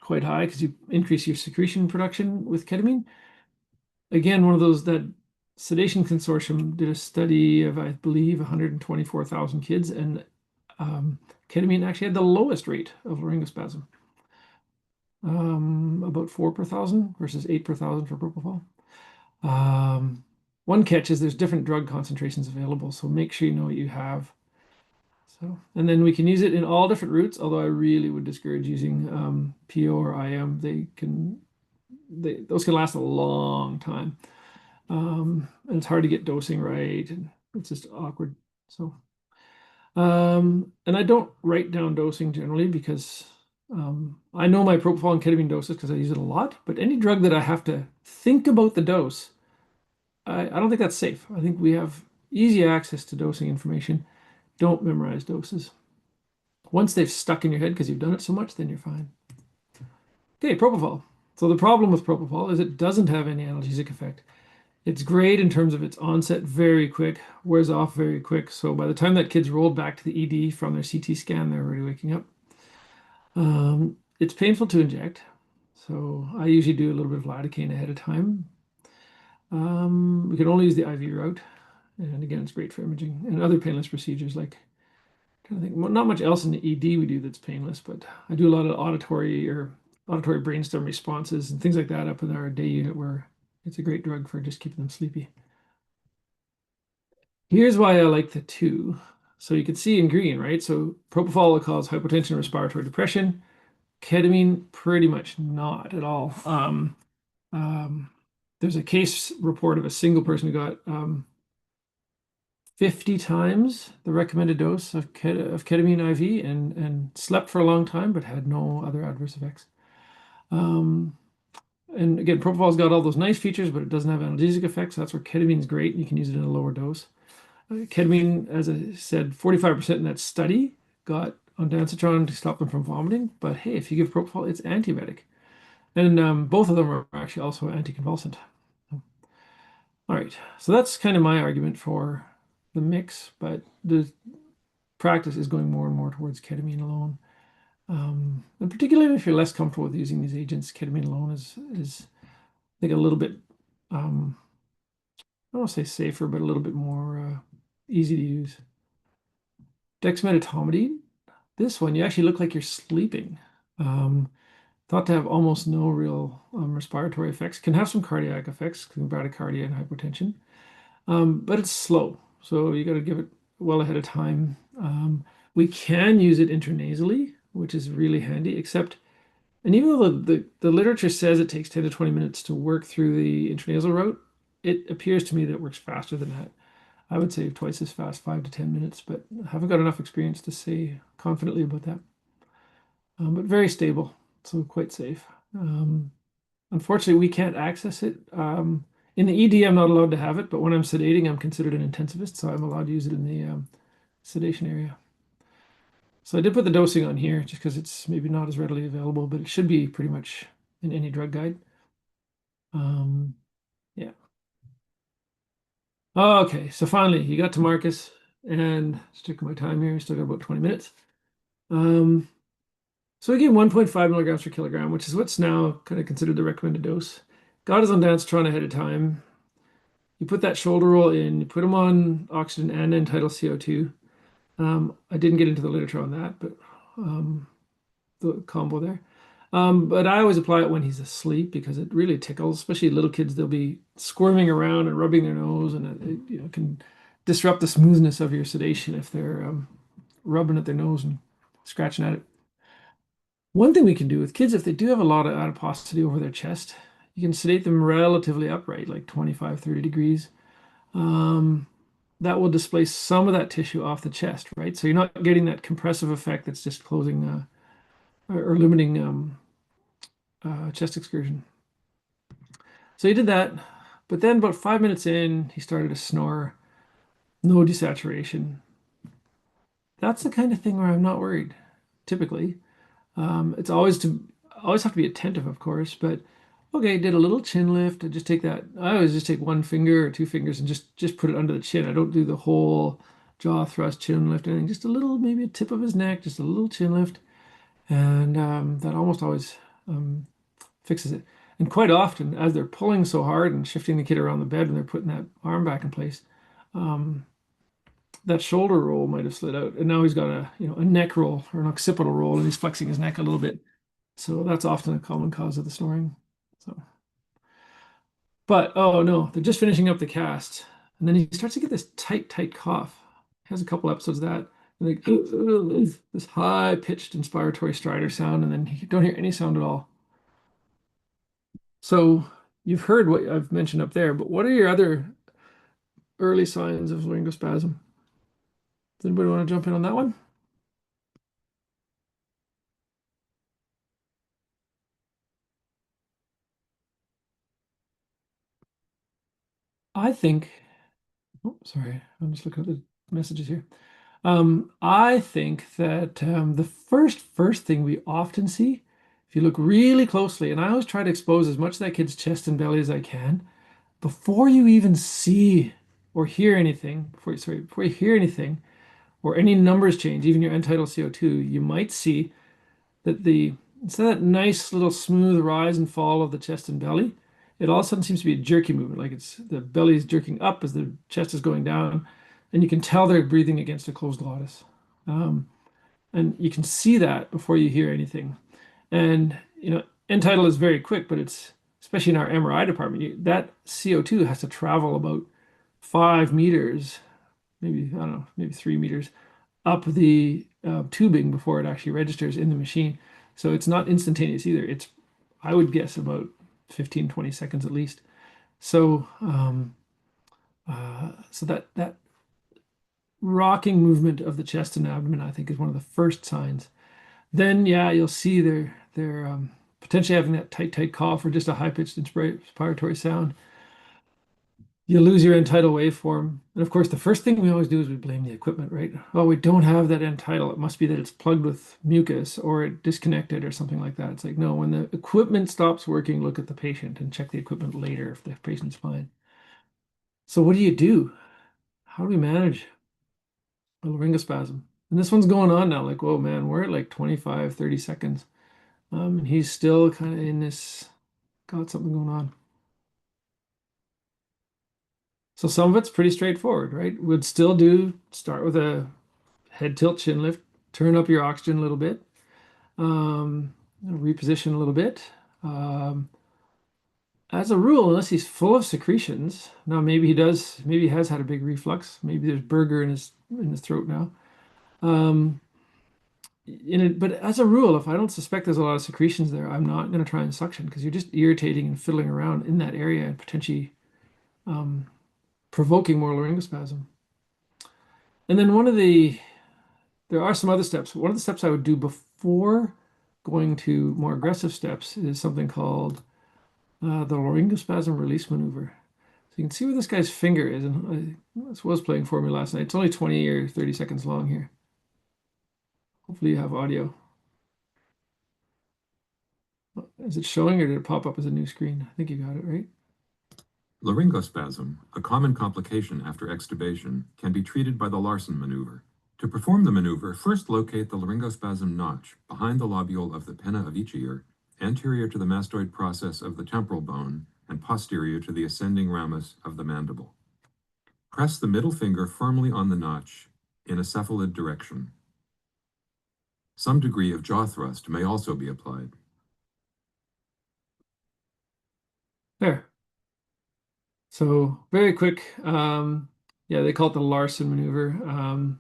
quite high because you increase your secretion production with ketamine. Again, one of those that Sedation Consortium did a study of, I believe, 124,000 kids, and ketamine actually had the lowest rate of laryngospasm, about 4 per thousand versus 8 per thousand for propofol. One catch is there's different drug concentrations available, so make sure you know what you have. So, and then we can use it in all different routes, although I really would discourage using PO or IM. Those can last a long time. And it's hard to get dosing right, and it's just awkward. So, and I don't write down dosing generally because I know my propofol and ketamine doses because I use it a lot, but any drug that I have to think about the dose, I don't think that's safe. I think we have easy access to dosing information. Don't memorize doses. Once they've stuck in your head because you've done it so much, then you're fine. Okay, propofol. So the problem with propofol is it doesn't have any analgesic effect. It's great in terms of its onset very quick, wears off very quick. So by the time that kid's rolled back to the ED from their CT scan, they're already waking up. It's painful to inject. So I usually do a little bit of lidocaine ahead of time. We can only use the IV route. And again, it's great for imaging and other painless procedures like trying to think, well, not much else in the ED we do that's painless, but I do a lot of auditory brainstem responses and things like that up in our day unit where it's a great drug for just keeping them sleepy. Here's why I like the two. So you can see in green, right? So propofol will cause hypotension and respiratory depression. Ketamine, pretty much not at all. Um, there's a case report of a single person who got 50 times the recommended dose of ketamine IV and slept for a long time, but had no other adverse effects. Um, and again, propofol's got all those nice features, but it doesn't have analgesic effects. So that's where ketamine's great. You can use it in a lower dose. Ketamine, as I said, 45% in that study got ondansetron to stop them from vomiting. But hey, if you give propofol, it's antiemetic. And both of them are actually also anticonvulsant. All right, so that's kind of my argument for the mix, but the practice is going more and more towards ketamine alone. And particularly if you're less comfortable with using these agents, ketamine alone is I think a little bit, um, I don't want to say safer, but a little bit more easy to use. Dexmedetomidine, this one, you actually look like you're sleeping. Um, Thought to have almost no real respiratory effects. Can have some cardiac effects, bradycardia and hypotension, but it's slow. So you got to give it well ahead of time. We can use it intranasally, which is really handy, except, and even though the literature says it takes 10 to 20 minutes to work through the intranasal route, it appears to me that it works faster than that. I would say twice as fast, 5 to 10 minutes, but I haven't got enough experience to say confidently about that. But very stable, so quite safe. Unfortunately, we can't access it. In the ED, I'm not allowed to have it, but when I'm sedating, I'm considered an intensivist, so I'm allowed to use it in the sedation area. So I did put the dosing on here just because it's maybe not as readily available, but it should be pretty much in any drug guide. Yeah. Okay, so finally, you got to Marcus, and sticking my time here, still got about 20 minutes. Um, So again, 1.5 milligrams per kilogram, which is what's now kind of considered the recommended dose. Got his ondansetron ahead of time. You put that shoulder roll in, you put him on oxygen and end-tidal CO2. I didn't get into the literature on that, but the combo there. But I always apply it when he's asleep because it really tickles, especially little kids. They'll be squirming around and rubbing their nose, and it can disrupt the smoothness of your sedation if they're rubbing at their nose and scratching at it. One thing we can do with kids, if they do have a lot of adiposity over their chest, you can sedate them relatively upright, like 25, 30 degrees. Um, that will displace some of that tissue off the chest, right? So you're not getting that compressive effect that's just closing or limiting chest excursion. So he did that, but then about 5 minutes in, he started to snore, no desaturation. That's the kind of thing where I'm not worried, typically. It's always have to be attentive, of course, but okay, did a little chin lift. I just take that. I always just take one finger or two fingers and just put it under the chin. I don't do the whole jaw thrust, chin lift, anything. Just a little, maybe a tip of his neck, just a little chin lift, and that almost always fixes it. And quite often, as they're pulling so hard and shifting the kid around the bed when they're putting that arm back in place, um, that shoulder roll might have slid out, and now he's got a neck roll or an occipital roll, and he's flexing his neck a little bit. So that's often a common cause of the snoring. So, but oh no, they're just finishing up the cast, and then he starts to get this tight, tight cough. He has a couple episodes of that, and like this high-pitched inspiratory stridor sound, and then you don't hear any sound at all. So you've heard what I've mentioned up there, but what are your other early signs of laryngospasm? Does anybody want to jump in on that one? I think, oh, sorry, I'm just looking at the messages here. I think that the first thing we often see, if you look really closely, and I always try to expose as much of that kid's chest and belly as I can, before you even see or hear anything, before you hear anything, or any numbers change, even your end-tidal CO2, you might see that instead of that nice little smooth rise and fall of the chest and belly, it all of a sudden seems to be a jerky movement, like it's the belly is jerking up as the chest is going down, and you can tell they're breathing against a closed glottis. Um, and you can see that before you hear anything. And end tidal is very quick, but it's especially in our MRI department, that CO2 has to travel about 5 meters maybe, I don't know, maybe 3 meters up the tubing before it actually registers in the machine. So it's not instantaneous either. It's, I would guess, about 15, 20 seconds at least. So, so that rocking movement of the chest and abdomen, I think, is one of the first signs. Then, yeah, you'll see they're potentially having that tight, tight cough or just a high-pitched inspiratory sound. You lose your end tidal waveform. And of course, the first thing we always do is we blame the equipment, right? Oh, we don't have that end tidal. It must be that it's plugged with mucus or it disconnected or something like that. It's like, no, when the equipment stops working, look at the patient and check the equipment later if the patient's fine. So what do you do? How do we manage a laryngospasm? And this one's going on now. Like, whoa, man, we're at like 25, 30 seconds. And he's still kind of in this, got something going on. So some of it's pretty straightforward, right? We'd still do start with a head tilt, chin lift, turn up your oxygen a little bit, reposition a little bit. Um, as a rule, unless he's full of secretions, now maybe he does, maybe he has had a big reflux. Maybe there's burger in his throat now. Um, but as a rule, if I don't suspect there's a lot of secretions there, I'm not going to try and suction because you're just irritating and fiddling around in that area and potentially um, provoking more laryngospasm. And then there are some other steps. One of the steps I would do before going to more aggressive steps is something called the laryngospasm release maneuver. So you can see where this guy's finger is. And this was playing for me last night. It's only 20 or 30 seconds long here. Hopefully you have audio. Is it showing or did it pop up as a new screen? I think you got it, right? Laryngospasm, a common complication after extubation, can be treated by the Larsen maneuver. To perform the maneuver, first locate the laryngospasm notch behind the lobule of the pinna of each ear, anterior to the mastoid process of the temporal bone, and posterior to the ascending ramus of the mandible. Press the middle finger firmly on the notch in a cephalid direction. Some degree of jaw thrust may also be applied. There. So very quick. Yeah, they call it the Larsen maneuver.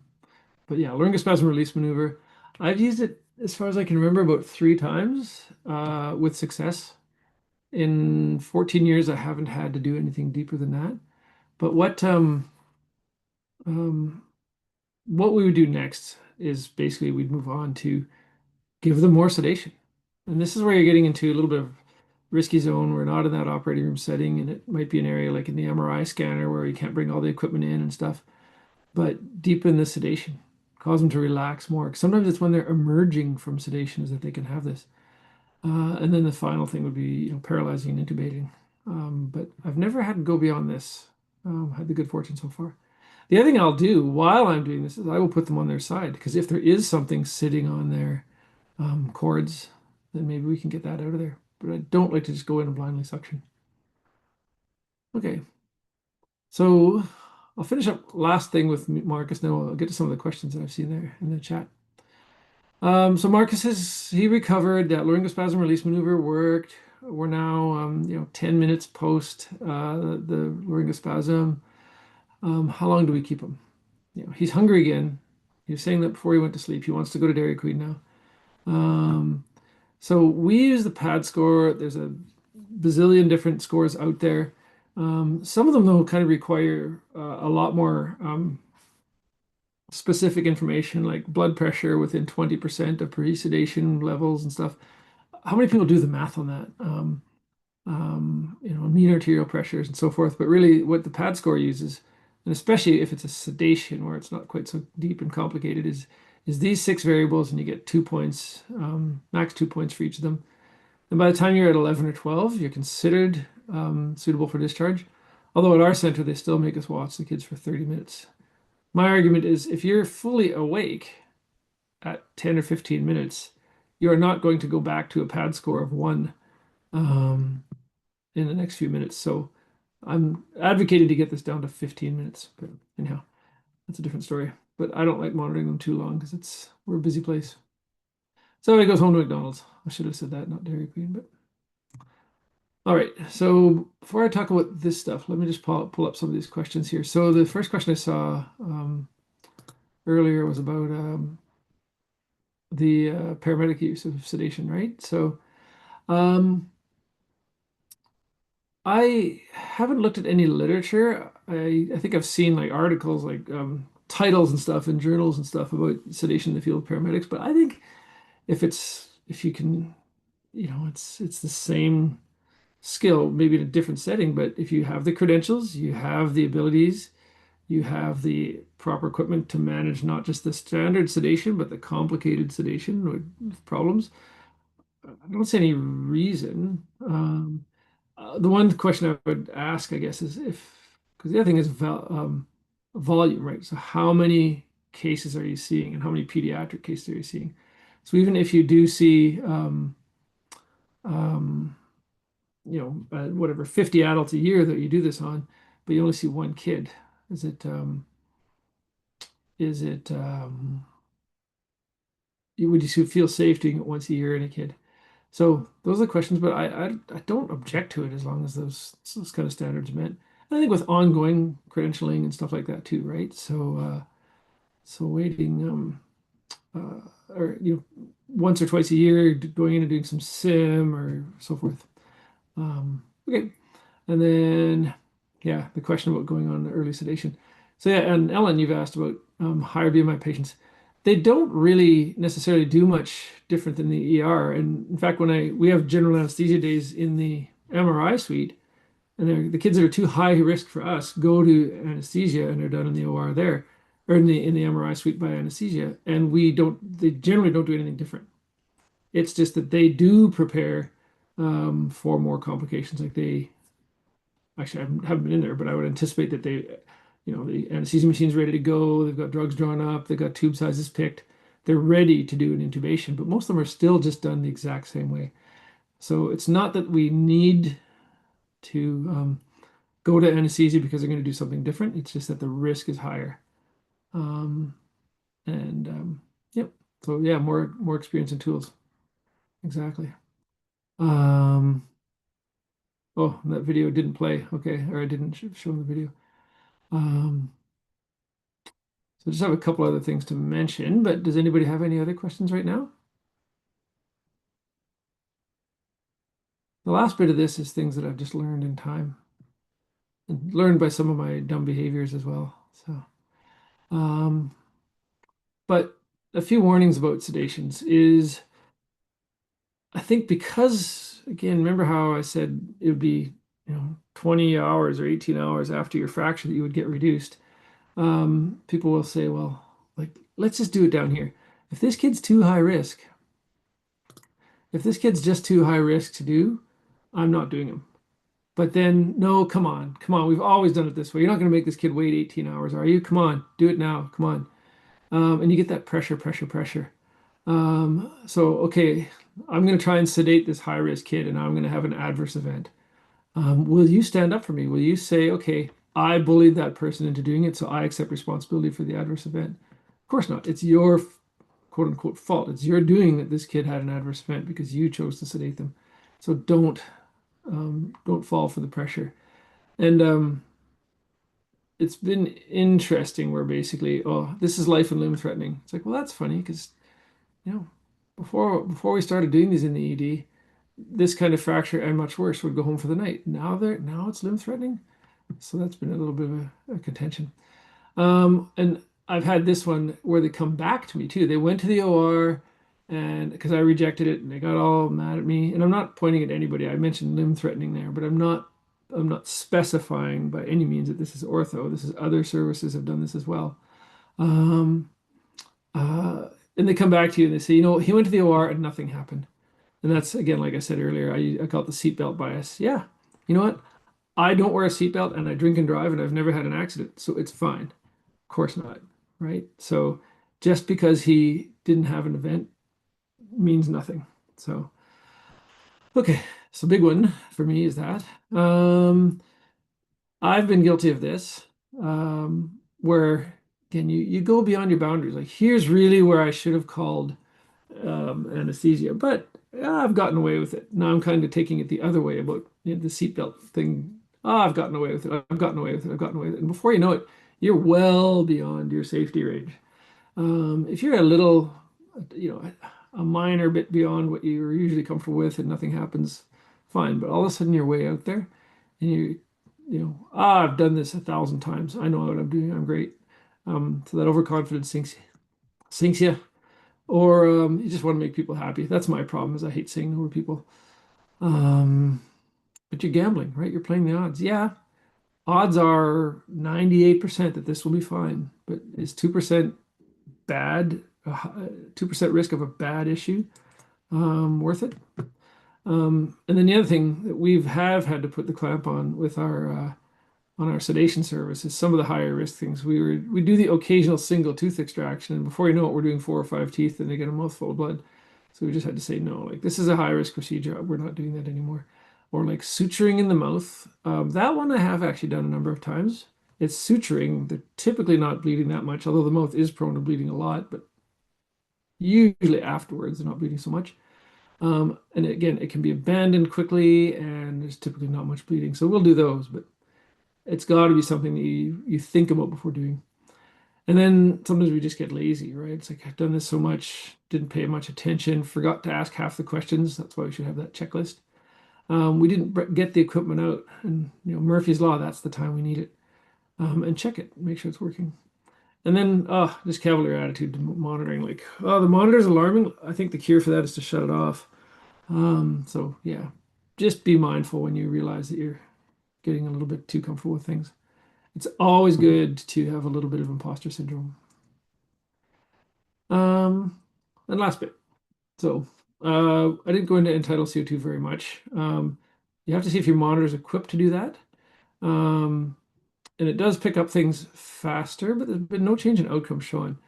But yeah, laryngospasm release maneuver. I've used it as far as I can remember about 3 times with success. In 14 years, I haven't had to do anything deeper than that. But um, what we would do next is basically we'd move on to give them more sedation. And this is where you're getting into a little bit of risky zone. We're not in that operating room setting, and it might be an area like in the MRI scanner where you can't bring all the equipment in and stuff. But deepen the sedation, cause them to relax more. Sometimes it's when they're emerging from sedation is that they can have this. And then the final thing would be, paralyzing and intubating. But I've never had to go beyond this. Had the good fortune so far. The other thing I'll do while I'm doing this is I will put them on their side because if there is something sitting on their cords, then maybe we can get that out of there. But I don't like to just go in and blindly suction. Okay, so I'll finish up last thing with Marcus. Then I'll get to some of the questions that I've seen there in the chat. So Marcus he recovered. That laryngospasm release maneuver worked. We're now 10 minutes post the laryngospasm. How long do we keep him? He's hungry again. He was saying that before he went to sleep. He wants to go to Dairy Queen now. So we use the PAD score. There's a bazillion different scores out there. Some of them though kind of require a lot more specific information like blood pressure within 20% of pre-sedation levels and stuff. How many people do the math on that? Mean arterial pressures and so forth. But really what the PAD score uses, and especially if it's a sedation where it's not quite so deep and complicated, is these 6 variables and you get 2 points, max 2 points for each of them. And by the time you're at 11 or 12, you're considered suitable for discharge. Although at our center, they still make us watch the kids for 30 minutes. My argument is if you're fully awake at 10 or 15 minutes, you're not going to go back to a PAD score of 1 in the next few minutes. So I'm advocating to get this down to 15 minutes. But anyhow, that's a different story. But I don't like monitoring them too long because we're a busy place. So he goes home to McDonald's. I should have said that, not Dairy Queen, but All right. So before I talk about this stuff, let me just pull up some of these questions here. So the first question I saw earlier was about the paramedic use of sedation, right? So um, I haven't looked at any literature. I think I've seen like articles, like titles and stuff in journals and stuff about sedation in the field of paramedics. But I think if you can, it's the same skill, maybe in a different setting. But if you have the credentials, you have the abilities, you have the proper equipment to manage not just the standard sedation, but the complicated sedation with problems. I don't see any reason. The one question I would ask, I guess, is because the other thing is volume, right? So how many cases are you seeing, and how many pediatric cases are you seeing? So even if you do see, um, whatever, 50 adults a year that you do this on, but you only see one kid, is it, is it, would you feel safe doing it once a year in a kid? So those are the questions, but I don't object to it as long as those kind of standards are met. And I think with ongoing credentialing and stuff like that too, right? So waiting or once or twice a year going in and doing some sim or so forth. Okay. And then yeah, the question about going on early sedation. So yeah, and Ellen, you've asked about higher BMI patients. They don't really necessarily do much different than the ER. And in fact, we have general anesthesia days in the MRI suite, and the kids that are too high risk for us go to anesthesia and they're done in the OR there, or in the MRI suite by anesthesia. And they generally don't do anything different. It's just that they do prepare for more complications. Like actually, I haven't been in there, but I would anticipate that the anesthesia machine's ready to go. They've got drugs drawn up. They've got tube sizes picked. They're ready to do an intubation, but most of them are still just done the exact same way. So it's not that we need to go to anesthesia because they're going to do something different. It's just that the risk is higher. Um, and yep. So yeah, more experience and tools. Exactly. Um, oh, that video didn't play. Okay, or I didn't show them the video. Um, So just have a couple other things to mention, but does anybody have any other questions right now? The last bit of this is things that I've just learned in time and learned by some of my dumb behaviors as well. So, um, but a few warnings about sedations is I think because, again, remember how I said it would be, 20 hours or 18 hours after your fracture that you would get reduced. People will say, well, like, let's just do it down here. If this kid's too high risk, if this kid's just too high risk to do, I'm not doing him. But then, no, come on, come on. We've always done it this way. You're not going to make this kid wait 18 hours, are you? Come on, do it now. Come on. And you get that pressure, pressure, pressure. So, okay, I'm going to try and sedate this high risk kid, and I'm going to have an adverse event. Will you stand up for me? Will you say, okay, I bullied that person into doing it, so I accept responsibility for the adverse event? Of course not. It's your quote unquote fault. It's your doing that this kid had an adverse event because you chose to sedate them. So don't fall for the pressure. And it's been interesting where basically, oh, this is life and limb threatening. It's like, well, that's funny because you know, before we started doing these in the ED, this kind of fracture and much worse would go home for the night. Now it's limb threatening. So that's been a little bit of a contention. And I've had this one where they come back to me too. They went to the OR and because I rejected it and they got all mad at me. And I'm not pointing at anybody. I mentioned limb threatening there, but I'm not specifying by any means that this is ortho. This is other services have done this as well. Um, uh, and they come back to you and they say, he went to the OR and nothing happened. And that's again, like I said earlier, I call it the seatbelt bias. Yeah, you know what? I don't wear a seatbelt and I drink and drive and I've never had an accident, so it's fine. Of course not, right? So just because he didn't have an event means nothing. So, okay, so big one for me is that. I've been guilty of this, where again you go beyond your boundaries. Like here's really where I should have called anesthesia, but I've gotten away with it. Now I'm kind of taking it the other way about the seatbelt thing. I've gotten away with it. I've gotten away with it. I've gotten away with it. And before you know it, you're well beyond your safety range. If you're a little, you know, a minor bit beyond what you're usually comfortable with and nothing happens, fine. But all of a sudden you're way out there and I've done this 1,000 times. I know what I'm doing. I'm great. So that overconfidence sinks you, or you just want to make people happy. That's my problem is I hate saying no to people. Um, but you're gambling, right? You're playing the odds. Yeah, odds are 98% that this will be fine, but is 2% bad, 2% risk of a bad issue, worth it? And then the other thing that have had to put the clamp on with our on our sedation service is some of the higher risk things. We do the occasional single tooth extraction, and before you know it, we're doing 4 or 5 teeth, and they get a mouthful of blood. So we just had to say no. Like this is a high risk procedure. We're not doing that anymore. Or like suturing in the mouth. That one I have actually done a number of times. It's suturing. They're typically not bleeding that much, although the mouth is prone to bleeding a lot, but usually afterwards they're not bleeding so much. And again, it can be abandoned quickly, and there's typically not much bleeding. So we'll do those, but it's got to be something that you think about before doing. And then sometimes we just get lazy, right? It's like I've done this so much, didn't pay much attention, forgot to ask half the questions. That's why we should have that checklist. We didn't get the equipment out, and Murphy's Law, that's the time we need it. And check it, make sure it's working. And then, this cavalier attitude to monitoring, like, oh, the monitor's alarming. I think the cure for that is to shut it off. So yeah, just be mindful when you realize that you're getting a little bit too comfortable with things. It's always good to have a little bit of imposter syndrome. And last bit. So I didn't go into end-tidal CO2 very much. You have to see if your monitor is equipped to do that. And it does pick up things faster, but there's been no change in outcomes shown.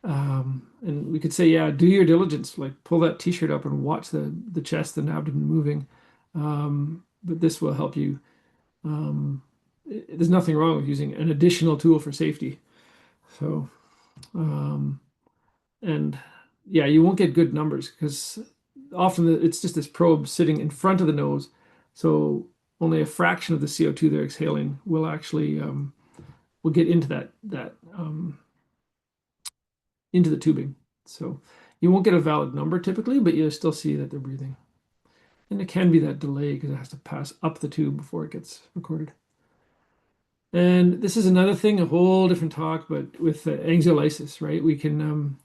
And we could say, yeah, do your diligence, like pull that t-shirt up and watch the chest and abdomen moving. But this will help you. There's nothing wrong with using an additional tool for safety. So, and yeah, you won't get good numbers because often it's just this probe sitting in front of the nose. So only a fraction of the CO2 they're exhaling will actually will get into that into the tubing. So you won't get a valid number typically, but you'll still see that they're breathing. And it can be that delay because it has to pass up the tube before it gets recorded. And this is another thing, a whole different talk, but with anxiolysis, right? We can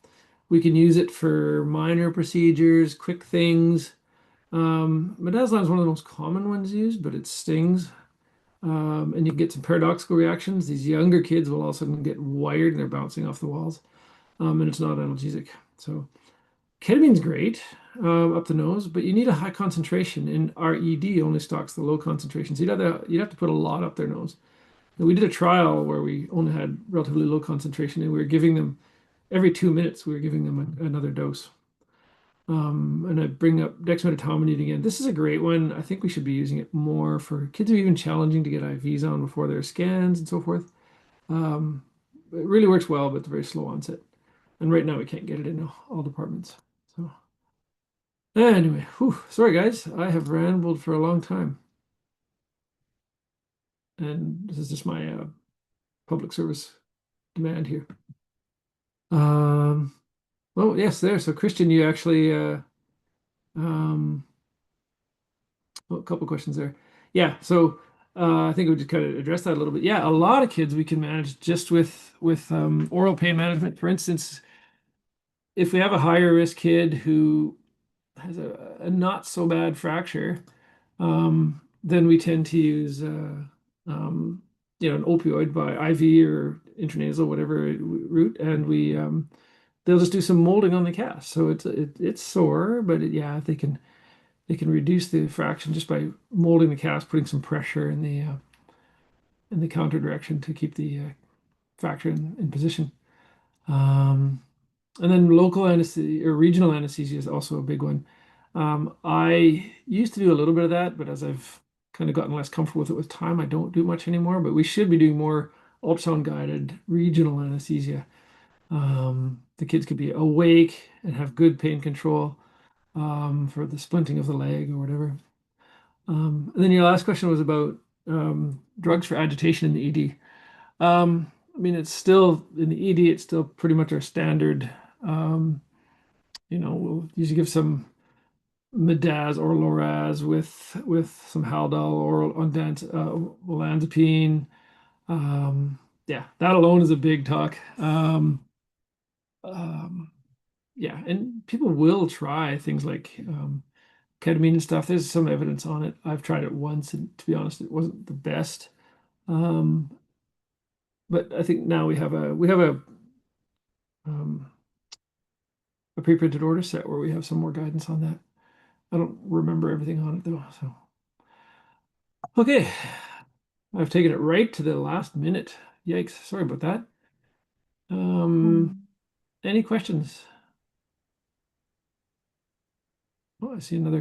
use it for minor procedures, quick things. Midazolam is one of the most common ones used, but it stings. And you can get some paradoxical reactions. These younger kids will all of a sudden get wired and they're bouncing off the walls. And it's not analgesic. So ketamine's great up the nose, but you need a high concentration, and RED only stocks the low concentration. So you'd have to put a lot up their nose. And we did a trial where we only had relatively low concentration, and we were giving them every 2 minutes, we were giving them another dose. And I bring up dexmedetomidine again. This is a great one. I think we should be using it more for kids who are even challenging to get IVs on before their scans and so forth. It really works well, but it's very slow onset. And right now we can't get it in all departments. So anyway, sorry guys, I have rambled for a long time. And this is just my public service demand here. Oh yes, there. So Christian, you actually well, a couple questions there. Yeah, so I think we just kind of addressed that a little bit. Yeah, a lot of kids we can manage just with oral pain management. For instance, if we have a higher risk kid who has a not so bad fracture, then we tend to use an opioid by IV or intranasal, whatever route, and they'll just do some molding on the cast. So it's sore, but yeah, they can reduce the fraction just by molding the cast, putting some pressure in the counter direction to keep the fracture in position. And then local anesthesia or regional anesthesia is also a big one. I used to do a little bit of that, but as I've kind of gotten less comfortable with it with time, I don't do much anymore. But we should be doing more ultrasound guided regional anesthesia. The kids could be awake and have good pain control. for the splinting of the leg or whatever. And then your last question was about drugs for agitation in the ED. I mean, it's still in the ED, it's still pretty much our standard. We'll usually give some Midaz or Loraz with some Haldol or olanzapine. Yeah, that alone is a big talk. Yeah, and people will try things like ketamine and stuff. There's some evidence on it. I've tried it once, and to be honest, it wasn't the best. But I think now we have a pre-printed order set where we have some more guidance on that. I don't remember everything on it though. So okay, I've taken it right to the last minute. Yikes! Sorry about that. Any questions? Oh, I see another